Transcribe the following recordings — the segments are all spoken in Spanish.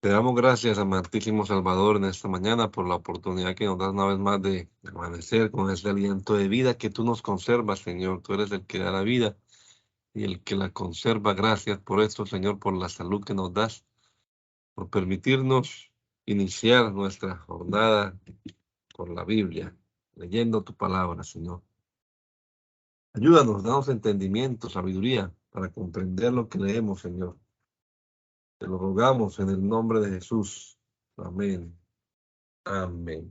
Te damos gracias, amantísimo Salvador, en esta mañana por la oportunidad que nos das una vez más de amanecer con ese aliento de vida que tú nos conservas, Señor. Tú eres el que da la vida y el que la conserva. Gracias por esto, Señor, por la salud que nos das, por permitirnos iniciar nuestra jornada con la Biblia, leyendo tu palabra, Señor. Ayúdanos, danos entendimiento, sabiduría para comprender lo que leemos, Señor. Te lo rogamos en el nombre de Jesús. Amén. Amén.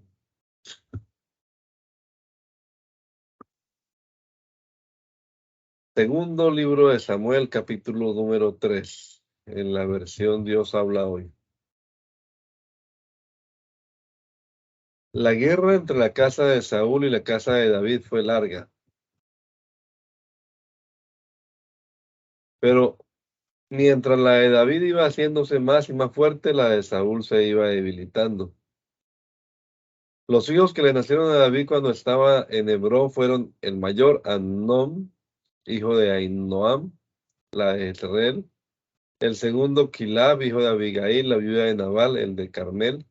Segundo libro de Samuel, capítulo número 3, en la versión Dios habla hoy. La guerra entre la casa de Saúl y la casa de David fue larga, pero mientras la de David iba haciéndose más y más fuerte, la de Saúl se iba debilitando. Los hijos que le nacieron a David cuando estaba en Hebrón fueron el mayor Amnón, hijo de Ahinoam, la de Jezreel; el segundo Quilab, hijo de Abigail, la viuda de Nabal, el de Carmel;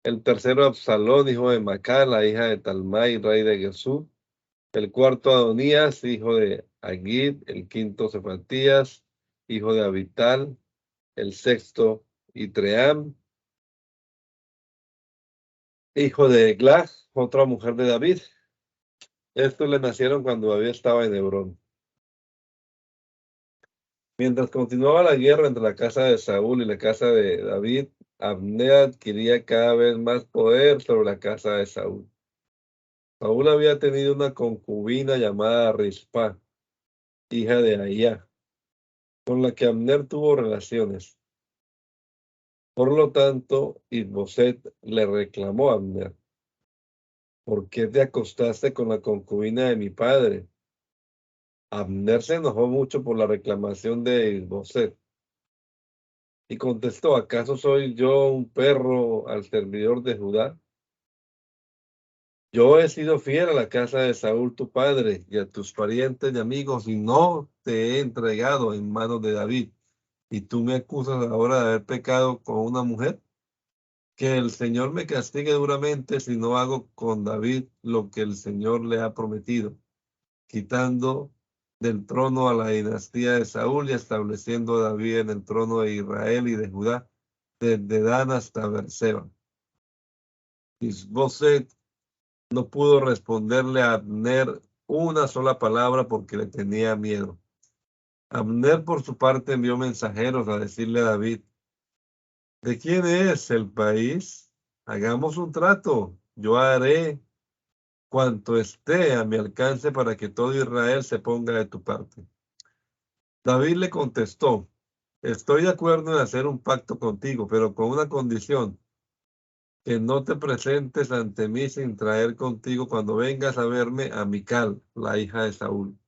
el tercero Absalón, hijo de Macá, la hija de Talmai, rey de Gesur; el cuarto Adonías, hijo de Agid; el quinto Cefatías, hijo de Abital; el sexto Itream, hijo de Eglah, otra mujer de David. Estos le nacieron cuando David estaba en Hebrón. Mientras continuaba la guerra entre la casa de Saúl y la casa de David, Abner adquiría cada vez más poder sobre la casa de Saúl. Saúl había tenido una concubina llamada Rispa, hija de Ahía, con la que Abner tuvo relaciones. Por lo tanto, Isboset le reclamó a Abner: ¿por qué te acostaste con la concubina de mi padre? Abner se enojó mucho por la reclamación de Isboset y contestó: ¿acaso soy yo un perro al servidor de Judá? Yo he sido fiel a la casa de Saúl tu padre y a tus parientes y amigos, y no te he entregado en manos de David. ¿Y tú me acusas ahora de haber pecado con una mujer? Que el Señor me castigue duramente si no hago con David lo que el Señor le ha prometido, quitando del trono a la dinastía de Saúl y estableciendo a David en el trono de Israel y de Judá, desde Dan hasta Beerseba. Isboset no pudo responderle a Abner una sola palabra porque le tenía miedo. Abner, por su parte, envió mensajeros a decirle a David: ¿de quién es el país? Hagamos un trato. Yo haré cuanto esté a mi alcance para que todo Israel se ponga de tu parte. David le contestó: estoy de acuerdo en hacer un pacto contigo, pero con una condición: que no te presentes ante mí sin traer contigo cuando vengas a verme a Mical, la hija de Saúl.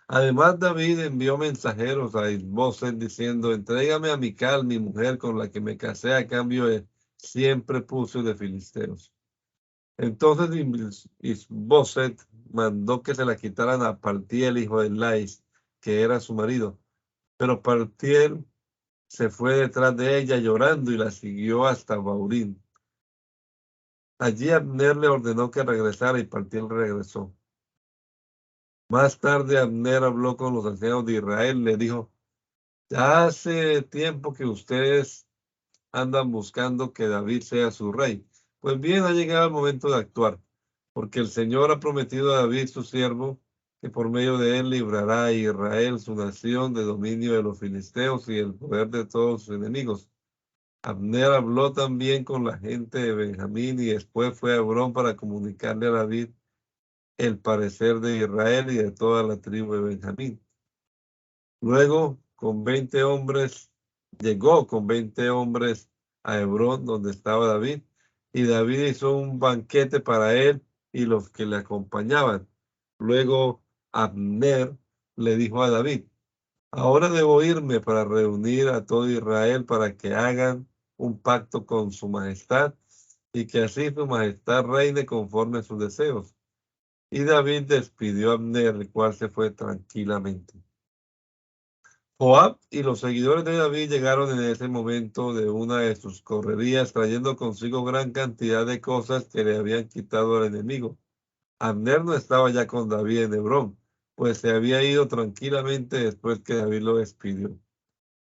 Además, David envió mensajeros a Isboset diciendo: entrégame a Mical, mi mujer, con la que me casé a cambio de 100 prepucios de filisteos. Entonces Isboset mandó que se la quitaran a Paltiel, hijo de Lais, que era su marido. Pero Paltiel se fue detrás de ella llorando y la siguió hasta Baurín. Allí Abner le ordenó que regresara y Paltiel regresó. Más tarde Abner habló con los ancianos de Israel y le dijo: ya hace tiempo que ustedes andan buscando que David sea su rey. Pues bien, ha llegado el momento de actuar, porque el Señor ha prometido a David, su siervo, que por medio de él librará a Israel, su nación, de dominio de los filisteos y el poder de todos sus enemigos. Abner habló también con la gente de Benjamín y después fue a Hebrón para comunicarle a David el parecer de Israel y de toda la tribu de Benjamín. Luego, llegó con 20 hombres a Hebrón, donde estaba David, y David hizo un banquete para él y los que le acompañaban. Luego Abner le dijo a David: ahora debo irme para reunir a todo Israel para que hagan un pacto con su majestad y que así su majestad reine conforme a sus deseos. Y David despidió a Abner, el cual se fue tranquilamente. Joab y los seguidores de David llegaron en ese momento de una de sus correrías, trayendo consigo gran cantidad de cosas que le habían quitado al enemigo. Abner no estaba ya con David en Hebrón, pues se había ido tranquilamente después que David lo despidió.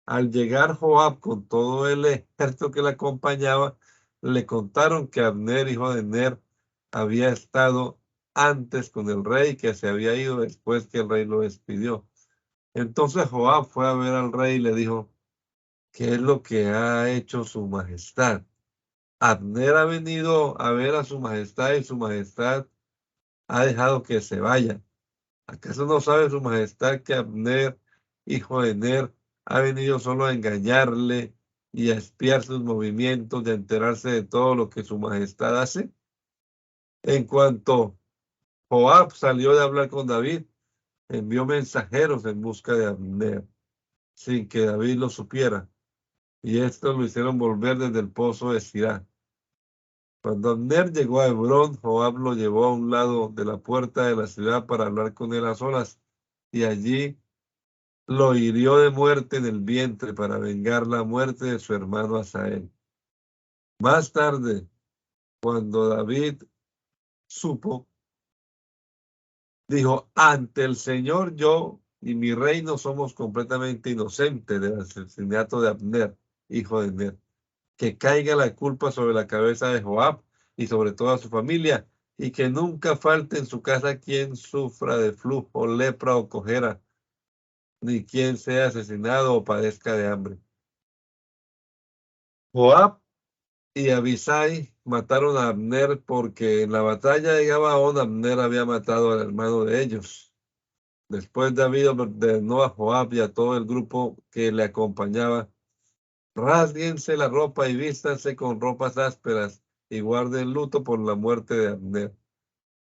Al llegar Joab con todo el ejército que le acompañaba, le contaron que Abner, hijo de Ner, había estado antes con el rey, que se había ido después que el rey lo despidió. Entonces Joab fue a ver al rey y le dijo: ¿qué es lo que ha hecho su majestad? Abner ha venido a ver a su majestad y su majestad ha dejado que se vaya. ¿Acaso no sabe su majestad que Abner, hijo de Ner, ha venido solo a engañarle y a espiar sus movimientos y a enterarse de todo lo que su majestad hace? En cuanto Joab salió de hablar con David, envió mensajeros en busca de Abner, sin que David lo supiera, y estos lo hicieron volver desde el pozo de Sirá. Cuando Abner llegó a Hebrón, Joab lo llevó a un lado de la puerta de la ciudad para hablar con él a solas, y allí lo hirió de muerte en el vientre para vengar la muerte de su hermano Asael. Más tarde, cuando David supo, dijo: ante el Señor yo y mi reino somos completamente inocentes del asesinato de Abner, hijo de Ner. Que caiga la culpa sobre la cabeza de Joab y sobre toda su familia, y que nunca falte en su casa quien sufra de flujo, lepra o cojera, ni quien sea asesinado o padezca de hambre. Joab y Abisai mataron a Abner porque en la batalla de Gabaón Abner había matado al hermano de ellos. Después David ordenó a Joab y a todo el grupo que le acompañaba: rásguense la ropa y vístanse con ropas ásperas y guarden luto por la muerte de Abner.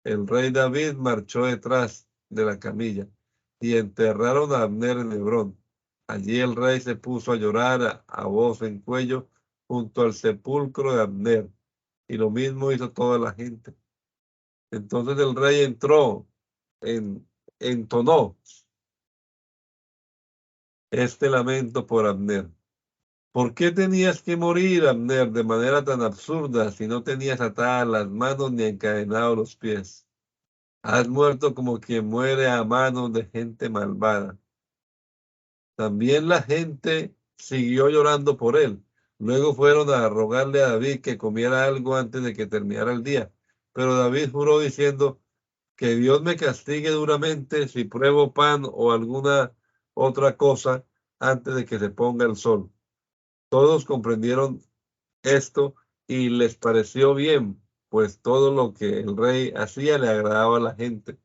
El rey David marchó detrás de la camilla y enterraron a Abner en Hebrón. Allí el rey se puso a llorar a voz en cuello junto al sepulcro de Abner, y lo mismo hizo toda la gente. Entonces el rey entonó este lamento por Abner. ¿Por qué tenías que morir, Abner, de manera tan absurda si no tenías atadas las manos ni encadenados los pies? Has muerto como quien muere a manos de gente malvada. También la gente siguió llorando por él. Luego fueron a rogarle a David que comiera algo antes de que terminara el día. Pero David juró diciendo: que Dios me castigue duramente si pruebo pan o alguna otra cosa antes de que se ponga el sol. Todos comprendieron esto y les pareció bien, pues todo lo que el rey hacía le agradaba a la gente.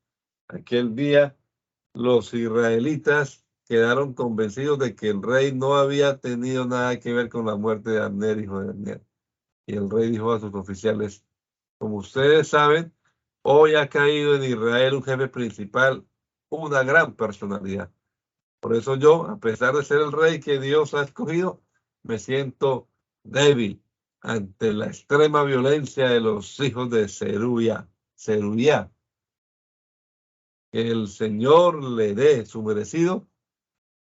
Aquel día los israelitas quedaron convencidos de que el rey no había tenido nada que ver con la muerte de Abner, hijo de Abner. Y el rey dijo a sus oficiales: como ustedes saben, hoy ha caído en Israel un jefe principal, una gran personalidad. Por eso yo, a pesar de ser el rey que Dios ha escogido, me siento débil ante la extrema violencia de los hijos de Zeruía. Que el Señor le dé su merecido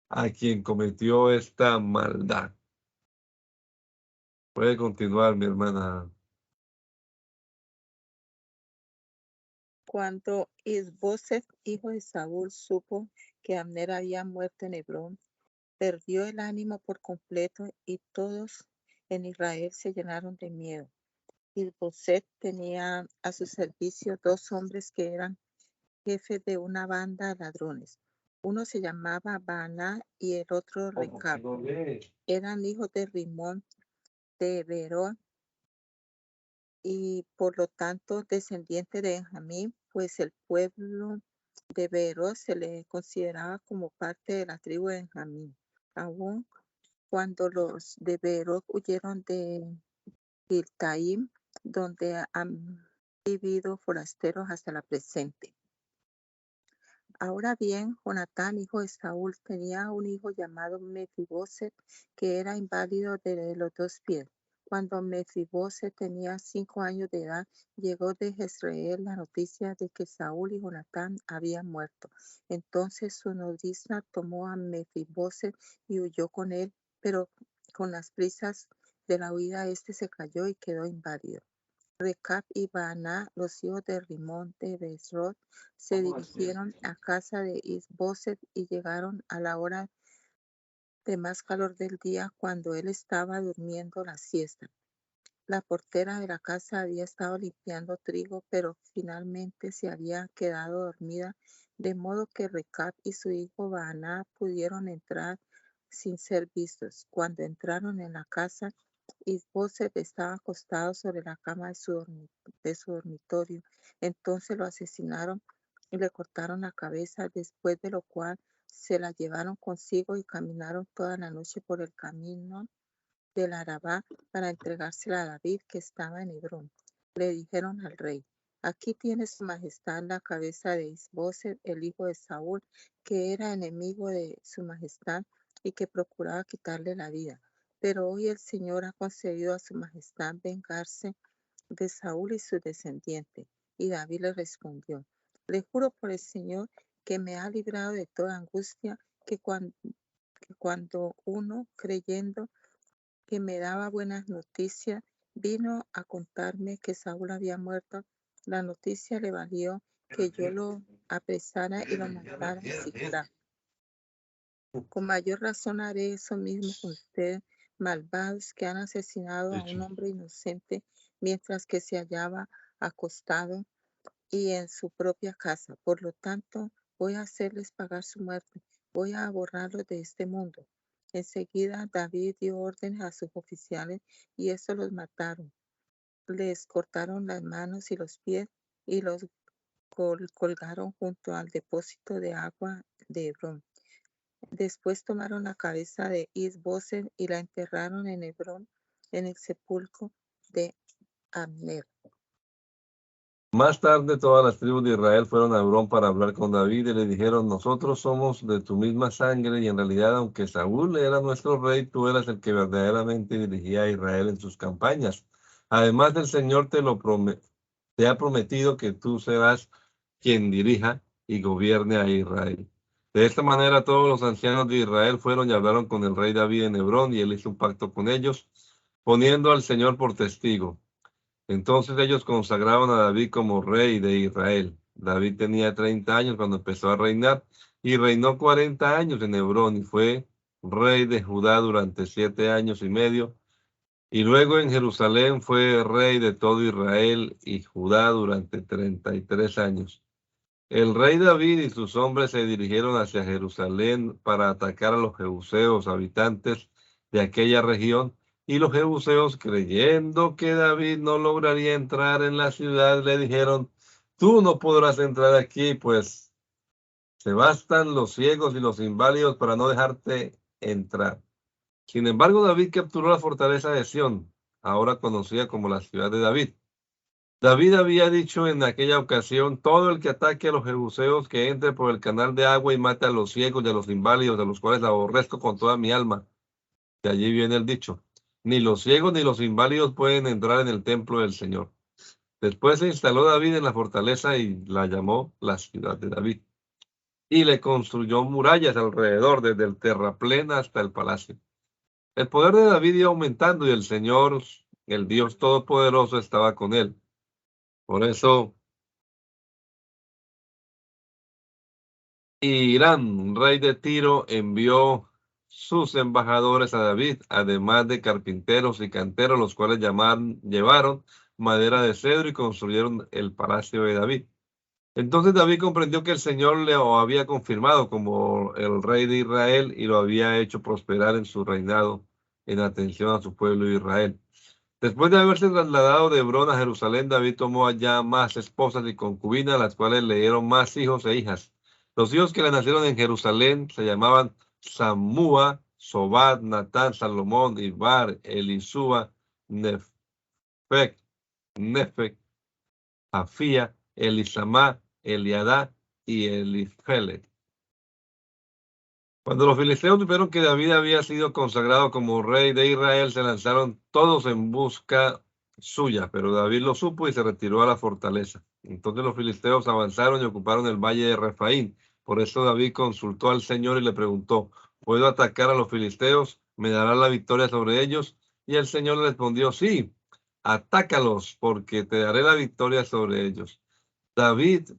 a quien cometió esta maldad. Puede continuar, mi hermana. Cuando Isboset, hijo de Saúl, supo que Abner había muerto en Hebrón, perdió el ánimo por completo y todos en Israel se llenaron de miedo. Isboset tenía a su servicio dos hombres que eran jefes de una banda de ladrones. Uno se llamaba Baaná y el otro Recab. Eran hijos de Rimón de Beerot y por lo tanto descendiente de Benjamín, pues el pueblo de Beerot se le consideraba como parte de la tribu de Benjamín. Aún cuando los de Beerot huyeron de Giltaim, donde han vivido forasteros hasta la presente. Ahora bien, Jonatán, hijo de Saúl, tenía un hijo llamado Mefiboset, que era inválido de los dos pies. Cuando Mefibosé tenía 5 años de edad, llegó de Jezreel la noticia de que Saúl y Jonatán habían muerto. Entonces su nodriza tomó a Mefibosé y huyó con él, pero con las prisas de la huida éste se cayó y quedó inválido. Recab y Baana, los hijos de Rimón de Besrot, se dirigieron a casa de Isboset y llegaron a la hora de más calor del día cuando él estaba durmiendo la siesta. La portera de la casa había estado limpiando trigo, pero finalmente se había quedado dormida, de modo que Recab y su hijo Baana pudieron entrar sin ser vistos. Cuando entraron en la casa, Isboset estaba acostado sobre la cama de su dormitorio. Entonces lo asesinaron y le cortaron la cabeza, después de lo cual se la llevaron consigo y caminaron toda la noche por el camino del Arabá para entregársela a David, que estaba en Hebrón. Le dijeron al rey: aquí tiene su majestad la cabeza de Isboset, el hijo de Saúl, que era enemigo de su majestad y que procuraba quitarle la vida. Pero hoy el Señor ha concedido a su majestad vengarse de Saúl y su descendiente. Y David le respondió: le juro por el Señor que me ha librado de toda angustia, que cuando uno, creyendo que me daba buenas noticias, vino a contarme que Saúl había muerto. La noticia le valió que yo lo apresara y lo matara en Siclag. Con mayor razón haré eso mismo con ustedes, malvados que han asesinado a un hombre inocente mientras que se hallaba acostado y en su propia casa. Por lo tanto, voy a hacerles pagar su muerte, voy a borrarlos de este mundo. Enseguida David dio órdenes a sus oficiales y estos los mataron. Les cortaron las manos y los pies y los colgaron junto al depósito de agua de Hebrón. Después tomaron la cabeza de Isboset y la enterraron en Hebrón, en el sepulcro de Abner. Más tarde, todas las tribus de Israel fueron a Hebrón para hablar con David y le dijeron: nosotros somos de tu misma sangre, y en realidad, aunque Saúl era nuestro rey, tú eras el que verdaderamente dirigía a Israel en sus campañas. Además, el Señor te ha prometido que tú serás quien dirija y gobierne a Israel. De esta manera, todos los ancianos de Israel fueron y hablaron con el rey David en Hebrón, y él hizo un pacto con ellos, poniendo al Señor por testigo. Entonces ellos consagraron a David como rey de Israel. David tenía 30 años cuando empezó a reinar y reinó 40 años en Hebrón y fue rey de Judá durante 7 años y medio. Y luego en Jerusalén fue rey de todo Israel y Judá durante 33 años. El rey David y sus hombres se dirigieron hacia Jerusalén para atacar a los jebuseos, habitantes de aquella región, y los jebuseos, creyendo que David no lograría entrar en la ciudad, le dijeron: tú no podrás entrar aquí, pues se bastan los ciegos y los inválidos para no dejarte entrar. Sin embargo, David capturó la fortaleza de Sión, ahora conocida como la ciudad de David. David había dicho en aquella ocasión: todo el que ataque a los jebuseos, que entre por el canal de agua y mate a los ciegos y a los inválidos, a los cuales aborrezco con toda mi alma. De allí viene el dicho: ni los ciegos ni los inválidos pueden entrar en el templo del Señor. Después se instaló David en la fortaleza y la llamó la ciudad de David. Y le construyó murallas alrededor, desde el terraplén hasta el palacio. El poder de David iba aumentando y el Señor, el Dios Todopoderoso, estaba con él. Por eso Irán, rey de Tiro, envió sus embajadores a David, además de carpinteros y canteros, los cuales llevaron madera de cedro y construyeron el palacio de David. Entonces David comprendió que el Señor le había confirmado como el rey de Israel y lo había hecho prosperar en su reinado en atención a su pueblo Israel. Después de haberse trasladado de Hebrón a Jerusalén, David tomó allá más esposas y concubinas, las cuales le dieron más hijos e hijas. Los hijos que le nacieron en Jerusalén se llamaban Samúa, Sobad, Natán, Salomón, Ibar, Elisúa, Nefec, Afía, Elisamá, Eliadá y Elifelet. Cuando los filisteos supieron que David había sido consagrado como rey de Israel, se lanzaron todos en busca suya, pero David lo supo y se retiró a la fortaleza. Entonces los filisteos avanzaron y ocuparon el valle de Refaín. Por eso David consultó al Señor y le preguntó: ¿puedo atacar a los filisteos? ¿Me dará la victoria sobre ellos? Y el Señor le respondió: sí, atácalos, porque te daré la victoria sobre ellos. David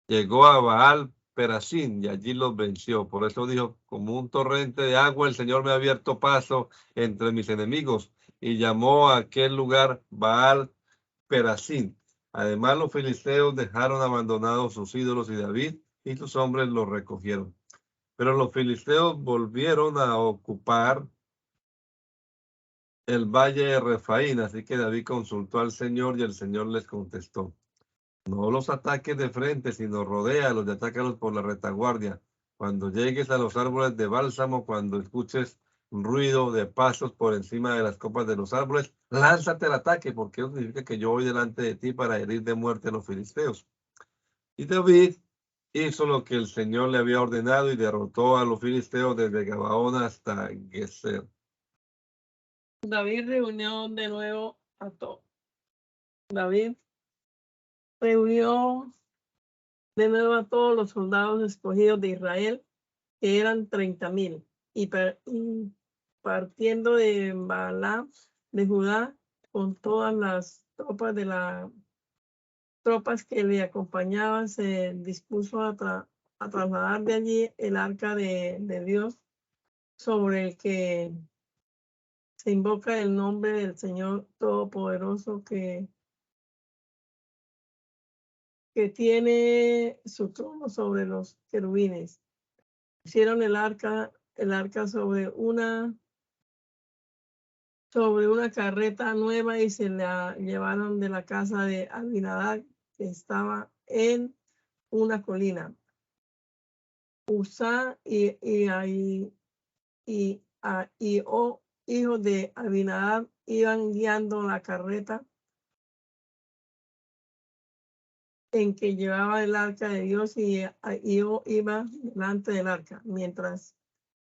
llegó a Baal Perasín y allí los venció. Por eso dijo: como un torrente de agua, el Señor me ha abierto paso entre mis enemigos. Y llamó a aquel lugar Baal Perasín. Además, los filisteos dejaron abandonados sus ídolos y David y sus hombres los recogieron. Pero los filisteos volvieron a ocupar el valle de Refaín. Así que David consultó al Señor y el Señor les contestó: no los ataques de frente, sino rodéalos y atácalos por la retaguardia. Cuando llegues a los árboles de bálsamo, cuando escuches ruido de pasos por encima de las copas de los árboles, lánzate al ataque, porque eso significa que yo voy delante de ti para herir de muerte a los filisteos. Y David hizo lo que el Señor le había ordenado y derrotó a los filisteos desde Gabaón hasta Geser. David reunió de nuevo a todos. David reunió de nuevo a todos los soldados escogidos de Israel, que eran 30,000, y partiendo de Baalah de Judá con todas las tropas que le acompañaban, se dispuso a trasladar de allí el arca de Dios, sobre el que se invoca el nombre del Señor Todopoderoso, que tiene su trono sobre los querubines. Hicieron el arca sobre una carreta nueva y se la llevaron de la casa de Abinadab, que estaba en una colina. Uzá hijos de Abinadab, iban guiando la carreta en que llevaba el arca de Dios, y iba delante del arca. Mientras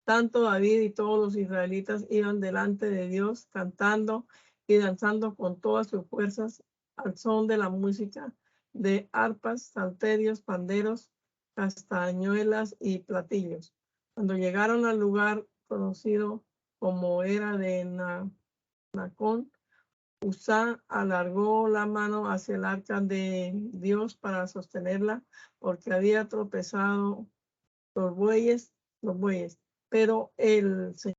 tanto, David y todos los israelitas iban delante de Dios, cantando y danzando con todas sus fuerzas al son de la música de arpas, salterios, panderos, castañuelas y platillos. Cuando llegaron al lugar conocido como era de Nacón, Uzá alargó la mano hacia el arca de Dios para sostenerla, porque había tropezado los bueyes, pero el Señor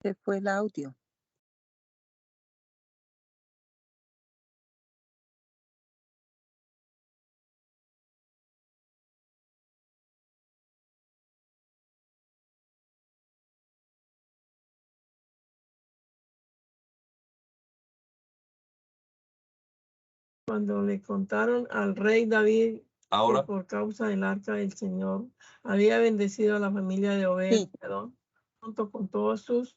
Se fue el audio. Cuando le contaron al rey David Ahora, que por causa del arca del Señor había bendecido a la familia de Obed, Sí. junto con todas sus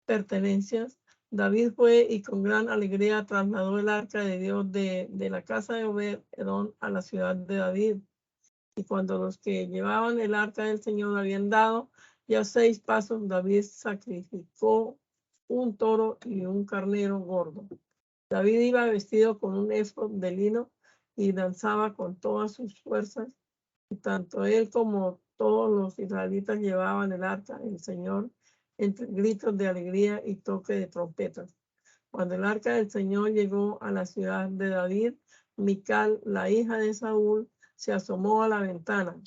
pertenencias, David fue y con gran alegría trasladó el arca de Dios de la casa de Obed Edom a la ciudad de David. Y cuando los que llevaban el arca del Señor habían dado ya 6 pasos, David sacrificó un toro y un carnero gordo. David iba vestido con un éfod de lino y danzaba con todas sus fuerzas. Y tanto él como todos los israelitas llevaban el arca del Señor entre gritos de alegría y toque de trompetas. Cuando el arca del Señor llegó a la ciudad de David, Mical, la hija de Saúl, se asomó a la ventana.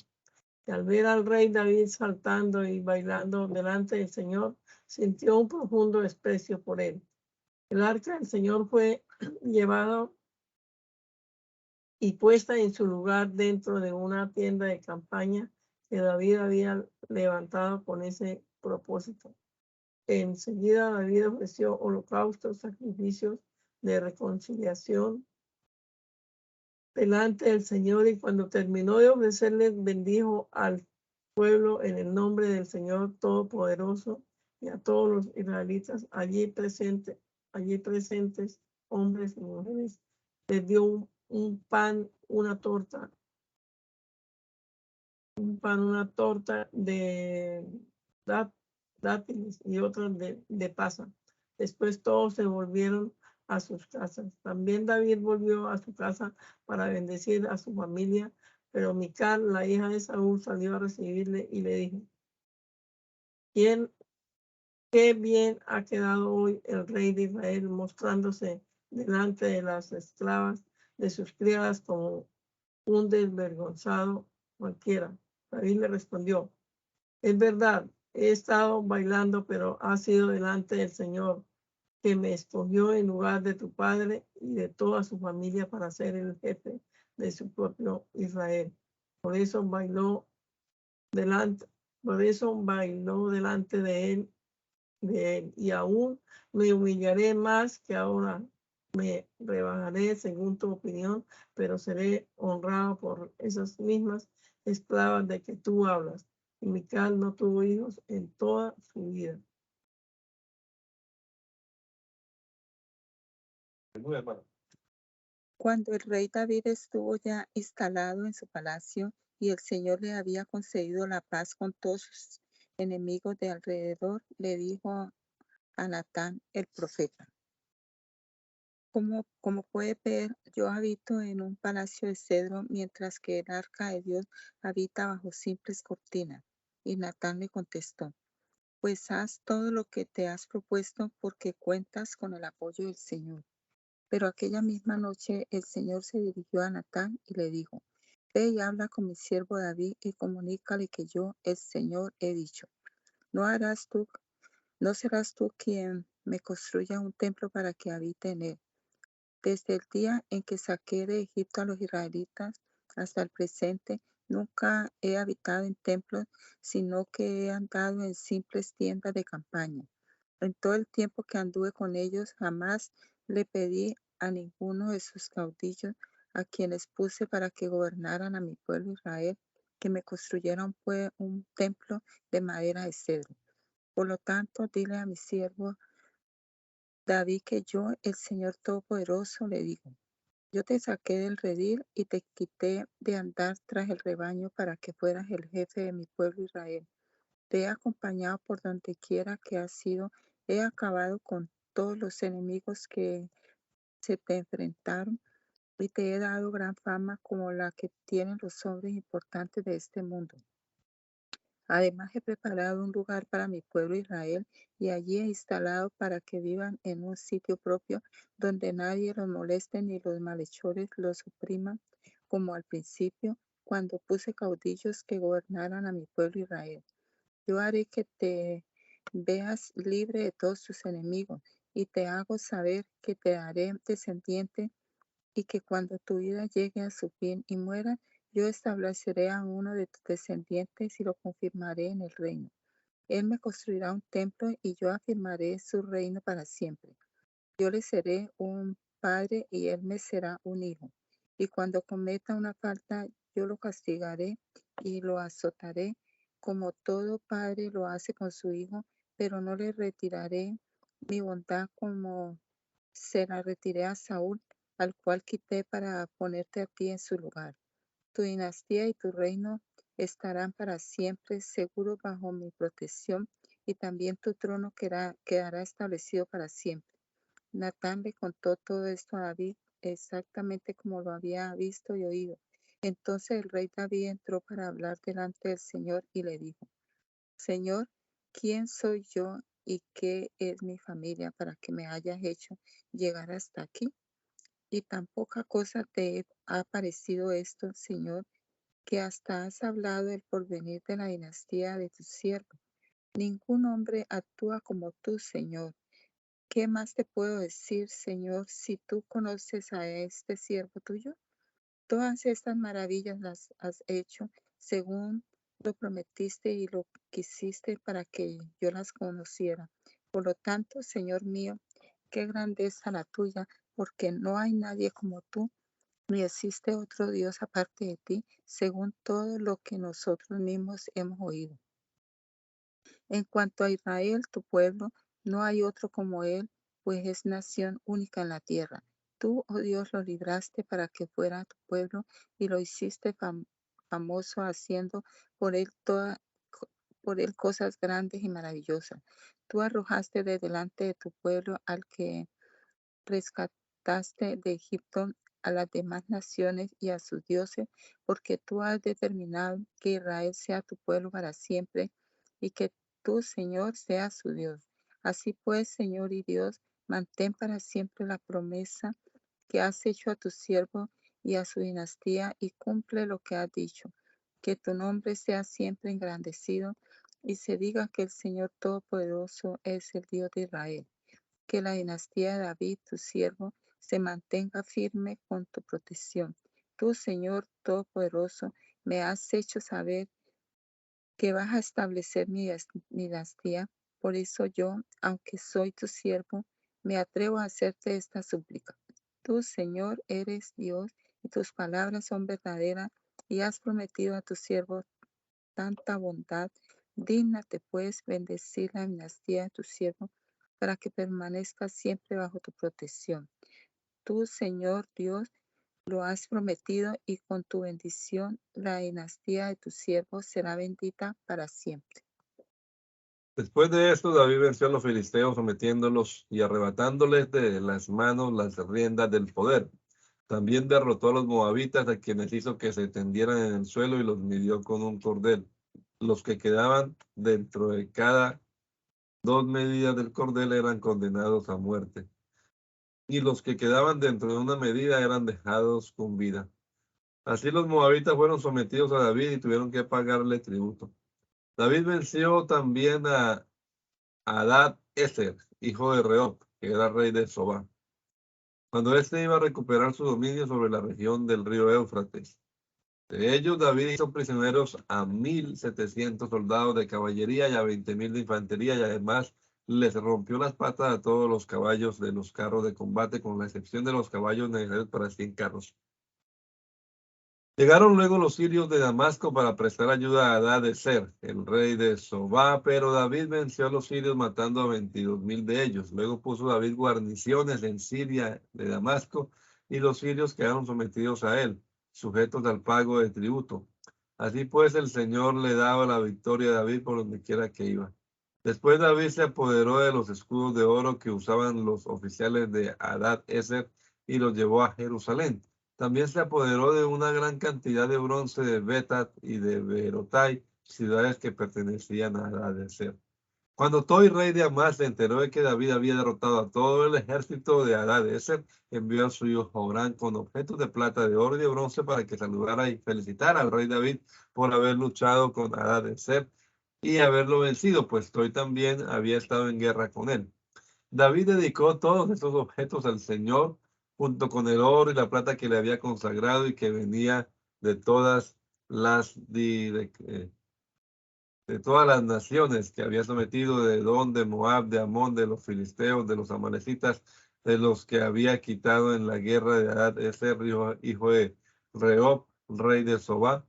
Y al ver al rey David saltando y bailando delante del Señor, sintió un profundo desprecio por él. El arca del Señor fue llevado y puesta en su lugar dentro de una tienda de campaña que David había levantado con ese propósito. Enseguida David ofreció holocaustos, sacrificios de reconciliación delante del Señor, y cuando terminó de ofrecerles, bendijo al pueblo en el nombre del Señor Todopoderoso y a todos los israelitas allí presentes, hombres y mujeres. Les dio un pan, una torta de dátiles y otra de pasa. Después todos se volvieron a sus casas. También David volvió a su casa para bendecir a su familia, pero Mical, la hija de Saúl, salió a recibirle y le dijo: Qué bien ha quedado hoy el rey de Israel, mostrándose delante de las esclavas de sus criadas como un desvergonzado cualquiera. David le respondió: es verdad, he estado bailando, pero ha sido delante del Señor, que me escogió en lugar de tu padre y de toda su familia para ser el jefe de su propio Israel. Por eso bailó delante de él, y aún me humillaré más que ahora. Me rebajaré según tu opinión, pero seré honrado por esas mismas esclavas de que tú hablas. Y Mical no tuvo hijos en toda su vida. Cuando el rey David estuvo ya instalado en su palacio y el Señor le había concedido la paz con todos sus enemigos de alrededor, le dijo a Natán el profeta: Como puede ver, yo habito en un palacio de cedro, mientras que el arca de Dios habita bajo simples cortinas. Y Natán le contestó: Pues haz todo lo que te has propuesto, porque cuentas con el apoyo del Señor. Pero aquella misma noche el Señor se dirigió a Natán y le dijo: Ve y habla con mi siervo David y comunícale que yo, el Señor, he dicho: No serás tú quien me construya un templo para que habite en él. Desde el día en que saqué de Egipto a los israelitas hasta el presente, nunca he habitado en templos, sino que he andado en simples tiendas de campaña. En todo el tiempo que anduve con ellos, jamás le pedí a ninguno de sus caudillos, a quienes puse para que gobernaran a mi pueblo Israel, que me construyera un templo de madera de cedro. Por lo tanto, dile a mi siervo David que yo, el Señor Todopoderoso, le digo: Yo te saqué del redil y te quité de andar tras el rebaño para que fueras el jefe de mi pueblo Israel. Te he acompañado por donde quiera que has ido. He acabado con todos los enemigos que se te enfrentaron y te he dado gran fama como la que tienen los hombres importantes de este mundo. Además, he preparado un lugar para mi pueblo Israel y allí he instalado para que vivan en un sitio propio donde nadie los moleste ni los malhechores los opriman, como al principio, cuando puse caudillos que gobernaran a mi pueblo Israel. Yo haré que te veas libre de todos tus enemigos y te hago saber que te daré descendiente y que cuando tu vida llegue a su fin y muera, yo estableceré a uno de tus descendientes y lo confirmaré en el reino. Él me construirá un templo y yo afirmaré su reino para siempre. Yo le seré un padre y él me será un hijo. Y cuando cometa una falta, yo lo castigaré y lo azotaré, como todo padre lo hace con su hijo, pero no le retiraré mi bondad como se la retiré a Saúl, al cual quité para ponerte a ti en su lugar. Tu dinastía y tu reino estarán para siempre seguros bajo mi protección, y también tu trono quedará establecido para siempre. Natán le contó todo esto a David, exactamente como lo había visto y oído. Entonces el rey David entró para hablar delante del Señor y le dijo: Señor, ¿quién soy yo ¿Y qué es mi familia para que me hayas hecho llegar hasta aquí? Y tan poca cosa te ha parecido esto, Señor, que hasta has hablado del porvenir de la dinastía de tu siervo. Ningún hombre actúa como tú, Señor. ¿Qué más te puedo decir, Señor, si tú conoces a este siervo tuyo? Todas estas maravillas las has hecho según lo prometiste y lo quisiste para que yo las conociera. Por lo tanto, Señor mío, qué grandeza la tuya, porque no hay nadie como tú, ni existe otro Dios aparte de ti, según todo lo que nosotros mismos hemos oído. En cuanto a Israel, tu pueblo, no hay otro como él, pues es nación única en la tierra. Tú, oh Dios, lo libraste para que fuera tu pueblo y lo hiciste famoso haciendo por él, por él cosas grandes y maravillosas. Tú arrojaste de delante de tu pueblo al que rescataste de Egipto a las demás naciones y a sus dioses, porque tú has determinado que Israel sea tu pueblo para siempre y que tú, Señor, seas su Dios. Así pues, Señor y Dios, mantén para siempre la promesa que has hecho a tu siervo y a su dinastía y cumple lo que has dicho. Que tu nombre sea siempre engrandecido y se diga que el Señor Todopoderoso es el Dios de Israel. Que la dinastía de David, tu siervo, se mantenga firme con tu protección. Tú, Señor Todopoderoso, me has hecho saber que vas a establecer mi dinastía. Por eso yo, aunque soy tu siervo, me atrevo a hacerte esta súplica. Tú, Señor, eres Dios y tus palabras son verdaderas y has prometido a tu siervo tanta bondad. Dígnate, pues, bendecir la dinastía de tu siervo para que permanezca siempre bajo tu protección. Tú, Señor Dios, lo has prometido y con tu bendición la dinastía de tu siervo será bendita para siempre. Después de esto, David venció a los filisteos, sometiéndolos y arrebatándoles de las manos las riendas del poder. También derrotó a los moabitas, a quienes hizo que se tendieran en el suelo y los midió con un cordel. Los que quedaban dentro de cada 2 medidas del cordel eran condenados a muerte, y los que quedaban dentro de una medida eran dejados con vida. Así los moabitas fueron sometidos a David y tuvieron que pagarle tributo. David venció también a Hadad-Ezer, hijo de Rehob, que era rey de Sobá, cuando éste iba a recuperar su dominio sobre la región del río Éufrates. De ellos, David hizo prisioneros a 1,700 soldados de caballería y a 20,000 de infantería, y además les rompió las patas a todos los caballos de los carros de combate, con la excepción de los caballos necesarios para 100 carros. Llegaron luego los sirios de Damasco para prestar ayuda a Hadad-Ezer, el rey de Sobá, pero David venció a los sirios matando a 22,000 de ellos. Luego puso David guarniciones en Siria de Damasco, y los sirios quedaron sometidos a él, sujetos al pago de tributo. Así pues, el Señor le daba la victoria a David por donde quiera que iba. Después David se apoderó de los escudos de oro que usaban los oficiales de Hadad-Ezer y los llevó a Jerusalén. También se apoderó de una gran cantidad de bronce de Betat y de Berotai, ciudades que pertenecían a Hadad-Ezer. Cuando Toi, rey de Amás, se enteró de que David había derrotado a todo el ejército de Hadad-Ezer, envió a su hijo Joram con objetos de plata, de oro y de bronce para que saludara y felicitara al rey David por haber luchado con Hadad-Ezer y haberlo vencido, pues Toi también había estado en guerra con él. David dedicó todos estos objetos al Señor, junto con el oro y la plata que le había consagrado y que venía de todas las naciones que había sometido, de Edom, de Moab, de Amón, de los filisteos, de los amalecitas, de los que había quitado en la guerra de Hadad-Ezer, hijo de Rehob, rey de Sobá.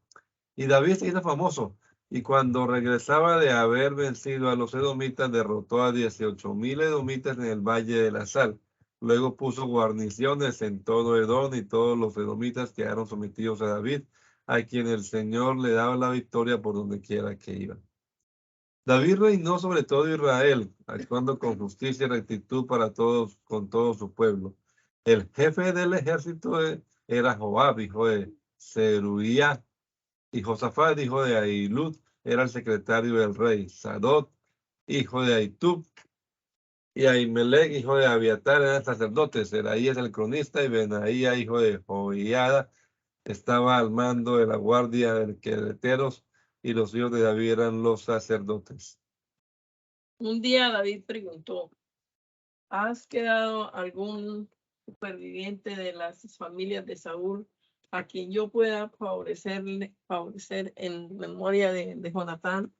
Y David se hizo famoso, y cuando regresaba de haber vencido a los edomitas, derrotó a 18,000 edomitas en el Valle de la Sal. Luego puso guarniciones en todo Edom, y todos los edomitas quedaron sometidos a David, a quien el Señor le daba la victoria por donde quiera que iba. David reinó sobre todo Israel, actuando con justicia y rectitud para todos, con todo su pueblo. El jefe del ejército era Joab, hijo de Zeruía, y Josafat, hijo de Ahilud, era el secretario del rey. Sadot, hijo de Ahitub, y Ahimelech, hijo de Abiatar, eran sacerdotes. Seraías el cronista y Benaía, hijo de Joiada, estaba al mando de la guardia de quereteros, y los hijos de David eran los sacerdotes. Un día David preguntó, ¿has quedado algún superviviente de las familias de Saúl a quien yo pueda favorecer en memoria de Jonatán?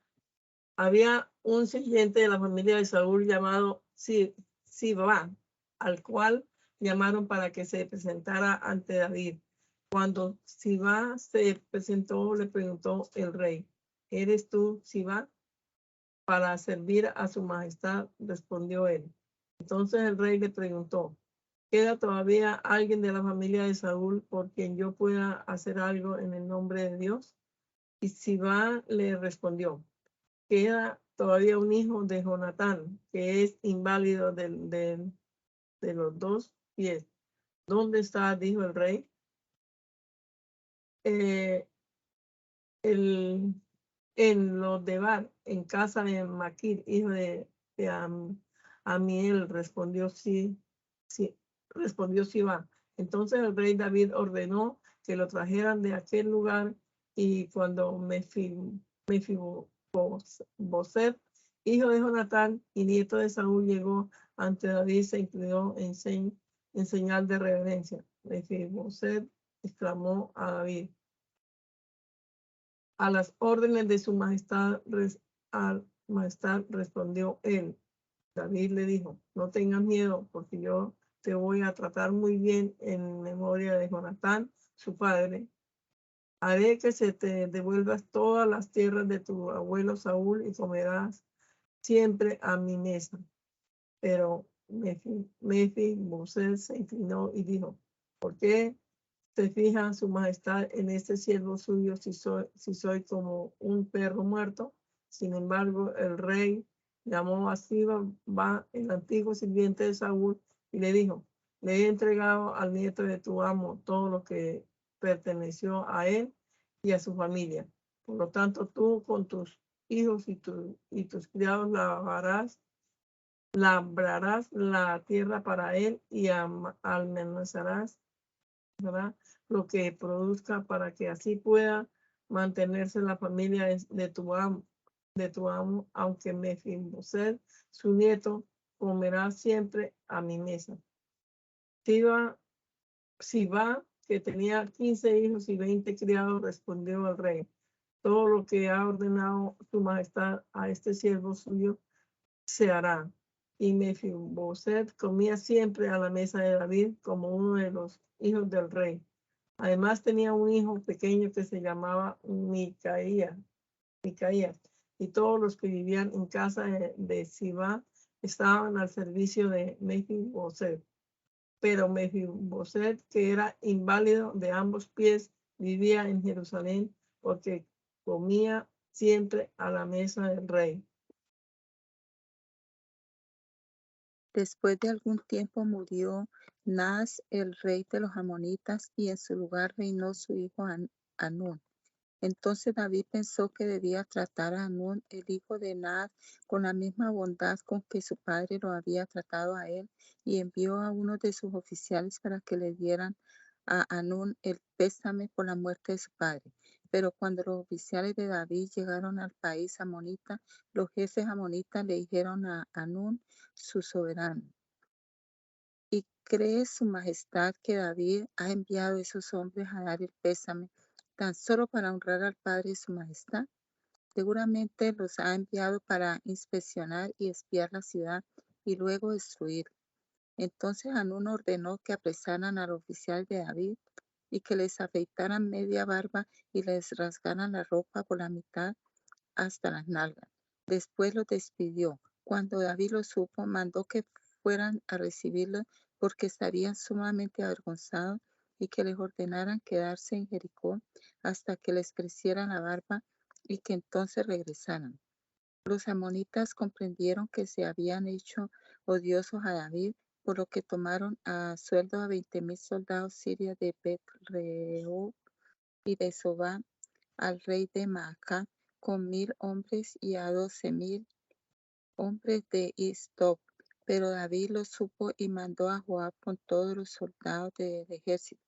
Había un sirviente de la familia de Saúl llamado Siba, al cual llamaron para que se presentara ante David. Cuando Siba se presentó, le preguntó el rey, ¿eres tú, Siba? Para servir a su majestad, respondió él. Entonces el rey le preguntó, ¿queda todavía alguien de la familia de Saúl por quien yo pueda hacer algo en el nombre de Dios? Y Siba le respondió, queda todavía un hijo de Jonatán, que es inválido de los 2 pies. ¿Dónde está? Dijo el rey. En Lodebar, en casa de Maquir, hijo de Amiel, respondió Siba. Entonces el rey David ordenó que lo trajeran de aquel lugar, y cuando Mefiboset, hijo de Jonatán y nieto de Saúl, llegó ante David, se inclinó en señal de reverencia. Mefiboset exclamó a David, a las órdenes de su majestad, respondió él. David le dijo, no tengas miedo, porque yo te voy a tratar muy bien en memoria de Jonatán, su padre. Haré que se te devuelvas todas las tierras de tu abuelo Saúl y comerás siempre a mi mesa. Pero Mefiboset se inclinó y dijo, ¿por qué se fija su majestad en este siervo suyo si soy como un perro muerto? Sin embargo, el rey llamó a Siba, el antiguo sirviente de Saúl, y le dijo, le he entregado al nieto de tu amo todo lo que perteneció a él y a su familia. Por lo tanto, tú con tus hijos y tus criados labrarás la tierra para él y almacenarás, ¿verdad?, lo que produzca, para que así pueda mantenerse la familia de tu amo, aunque Mefiboset, su nieto, comerá siempre a mi mesa. Siba, que tenía 15 hijos y 20 criados, respondió al rey, todo lo que ha ordenado su majestad a este siervo suyo se hará. Y Mefiboset comía siempre a la mesa de David como uno de los hijos del rey. Además tenía un hijo pequeño que se llamaba Micaías, y todos los que vivían en casa de Siba estaban al servicio de Mefiboset. Pero Mefiboset, que era inválido de ambos pies, vivía en Jerusalén porque comía siempre a la mesa del rey. Después de algún tiempo murió Naas, el rey de los amonitas, y en su lugar reinó su hijo Hanún. Entonces David pensó que debía tratar a Hanún, el hijo de Naas, con la misma bondad con que su padre lo había tratado a él, y envió a uno de sus oficiales para que le dieran a Hanún el pésame por la muerte de su padre. Pero cuando los oficiales de David llegaron al país amonita, los jefes amonitas le dijeron a Hanún, su soberano: ¿y cree su majestad que David ha enviado a esos hombres a dar el pésame tan solo para honrar al padre de su majestad? Seguramente los ha enviado para inspeccionar y espiar la ciudad y luego destruirla. Entonces Hanún ordenó que apresaran al oficial de David y que les afeitaran media barba y les rasgaran la ropa por la mitad hasta las nalgas. Después los despidió. Cuando David lo supo, mandó que fueran a recibirlo porque estarían sumamente avergonzados, y que les ordenaran quedarse en Jericó hasta que les creciera la barba y que entonces regresaran. Los amonitas comprendieron que se habían hecho odiosos a David, por lo que tomaron a sueldo a 20,000 soldados sirios de Bet-rehob y de Sobá, al rey de Maacá, con 1,000 hombres, y a 12,000 hombres de Istop, Pero David lo supo y mandó a Joab con todos los soldados del ejército.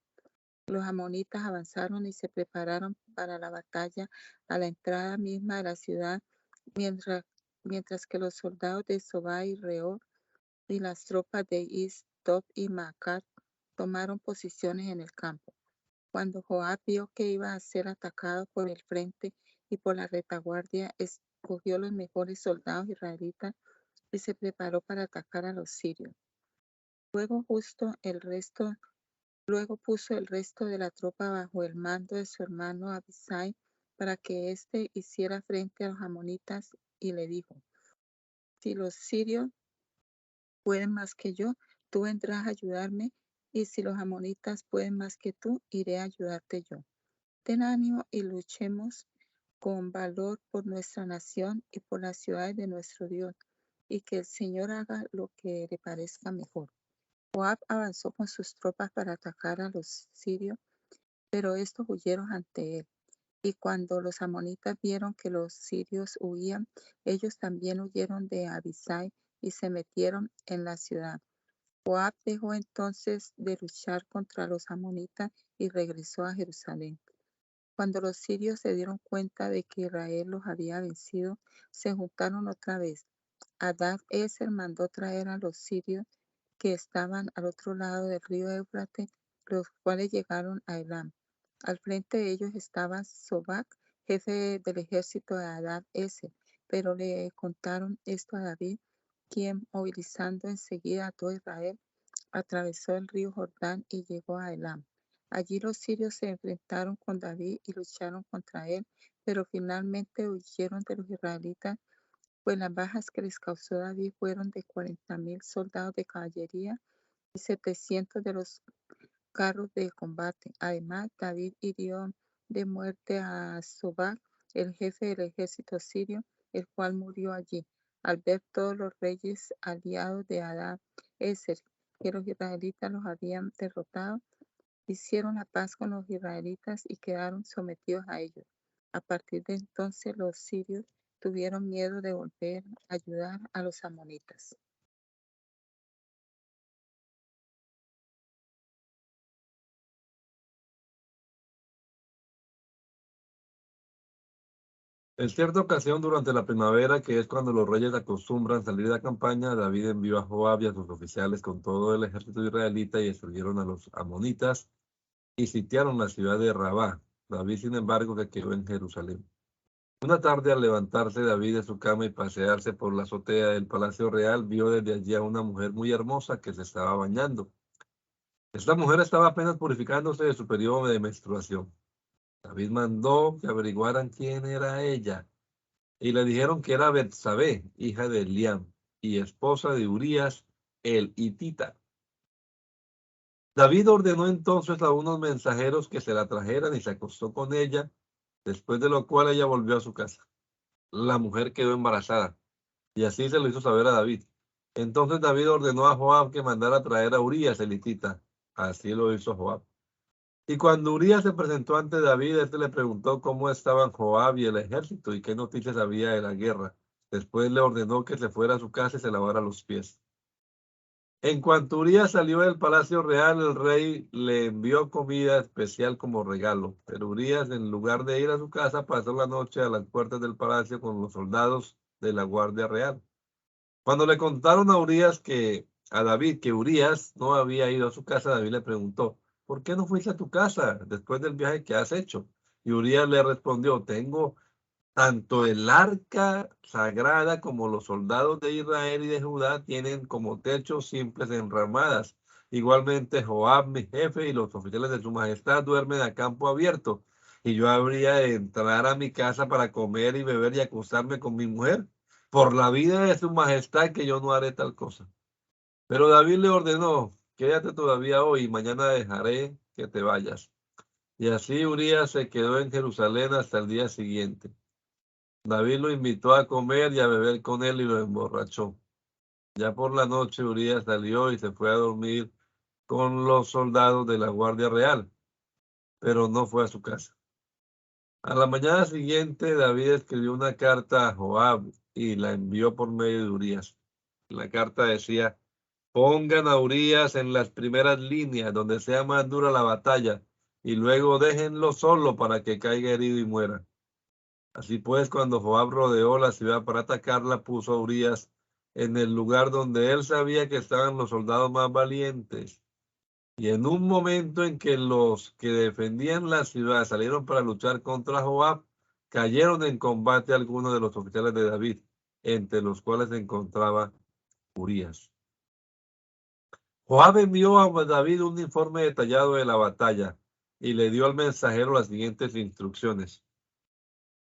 Los amonitas avanzaron y se prepararon para la batalla a la entrada misma de la ciudad, mientras, mientras que los soldados de Sobá y Rehob y las tropas de Is, Tob y Maacat tomaron posiciones en el campo. Cuando Joab vio que iba a ser atacado por el frente y por la retaguardia, escogió los mejores soldados israelitas y se preparó para atacar a los sirios. Luego puso el resto de la tropa bajo el mando de su hermano Abisai para que éste hiciera frente a los amonitas y le dijo: si los sirios pueden más que yo, tú vendrás a ayudarme, y si los amonitas pueden más que tú, iré a ayudarte yo. Ten ánimo y luchemos con valor por nuestra nación y por las ciudades de nuestro Dios, y que el Señor haga lo que le parezca mejor. Joab avanzó con sus tropas para atacar a los sirios, pero estos huyeron ante él. Y cuando los amonitas vieron que los sirios huían, ellos también huyeron de Abisai y se metieron en la ciudad. Joab dejó entonces de luchar contra los amonitas y regresó a Jerusalén. Cuando los sirios se dieron cuenta de que Israel los había vencido, se juntaron otra vez. Hadad-Ezer mandó traer a los sirios que estaban al otro lado del río Éufrates, los cuales llegaron a Elam. Al frente de ellos estaba Sobac, jefe del ejército de Hadad-Ezer, pero le contaron esto a David, quien, movilizando enseguida a todo Israel, atravesó el río Jordán y llegó a Elam. Allí los sirios se enfrentaron con David y lucharon contra él, pero finalmente huyeron de los israelitas, pues las bajas que les causó David fueron de 40,000 soldados de caballería y 700 de los carros de combate. Además, David hirió de muerte a Sobac, el jefe del ejército sirio, el cual murió allí. Al ver todos los reyes aliados de Hadad-Ezer que los israelitas los habían derrotado, hicieron la paz con los israelitas y quedaron sometidos a ellos. A partir de entonces los sirios tuvieron miedo de volver a ayudar a los amonitas. En cierta ocasión, durante la primavera, que es cuando los reyes acostumbran salir de la campaña, David envió a Joab y a sus oficiales con todo el ejército israelita y destruyeron a los amonitas y sitiaron la ciudad de Rabá. David, sin embargo, se quedó en Jerusalén. Una tarde, al levantarse David de su cama y pasearse por la azotea del palacio real, vio desde allí a una mujer muy hermosa que se estaba bañando. Esta mujer estaba apenas purificándose de su periodo de menstruación. David mandó que averiguaran quién era ella, y le dijeron que era Betsabé, hija de Eliam, y esposa de Urías, el hitita. David ordenó entonces a unos mensajeros que se la trajeran y se acostó con ella, después de lo cual ella volvió a su casa. La mujer quedó embarazada, y así se lo hizo saber a David. Entonces David ordenó a Joab que mandara a traer a Urías, el hitita. Así lo hizo Joab. Y cuando Urías se presentó ante David, éste le preguntó cómo estaban Joab y el ejército y qué noticias había de la guerra. Después le ordenó que se fuera a su casa y se lavara los pies. En cuanto Urías salió del palacio real, el rey le envió comida especial como regalo. Pero Urías, en lugar de ir a su casa, pasó la noche a las puertas del palacio con los soldados de la Guardia Real. Cuando le contaron a David que Urías no había ido a su casa, David le preguntó: ¿por qué no fuiste a tu casa después del viaje que has hecho? Y Urías le respondió: tengo tanto el arca sagrada como los soldados de Israel y de Judá tienen como techos simples enramadas. Igualmente Joab, mi jefe, y los oficiales de su majestad duermen a campo abierto. Y yo habría de entrar a mi casa para comer y beber y acostarme con mi mujer. Por la vida de su majestad que yo no haré tal cosa. Pero David le ordenó: quédate todavía hoy y mañana dejaré que te vayas. Y así Urías se quedó en Jerusalén hasta el día siguiente. David lo invitó a comer y a beber con él y lo emborrachó. Ya por la noche Urías salió y se fue a dormir con los soldados de la Guardia Real, pero no fue a su casa. A la mañana siguiente David escribió una carta a Joab y la envió por medio de Urías. La carta decía: pongan a Urías en las primeras líneas, donde sea más dura la batalla, y luego déjenlo solo para que caiga herido y muera. Así pues, cuando Joab rodeó la ciudad para atacarla, puso a Urías en el lugar donde él sabía que estaban los soldados más valientes. Y en un momento en que los que defendían la ciudad salieron para luchar contra Joab, cayeron en combate algunos de los oficiales de David, entre los cuales se encontraba Urías. Joab envió a David un informe detallado de la batalla y le dio al mensajero las siguientes instrucciones: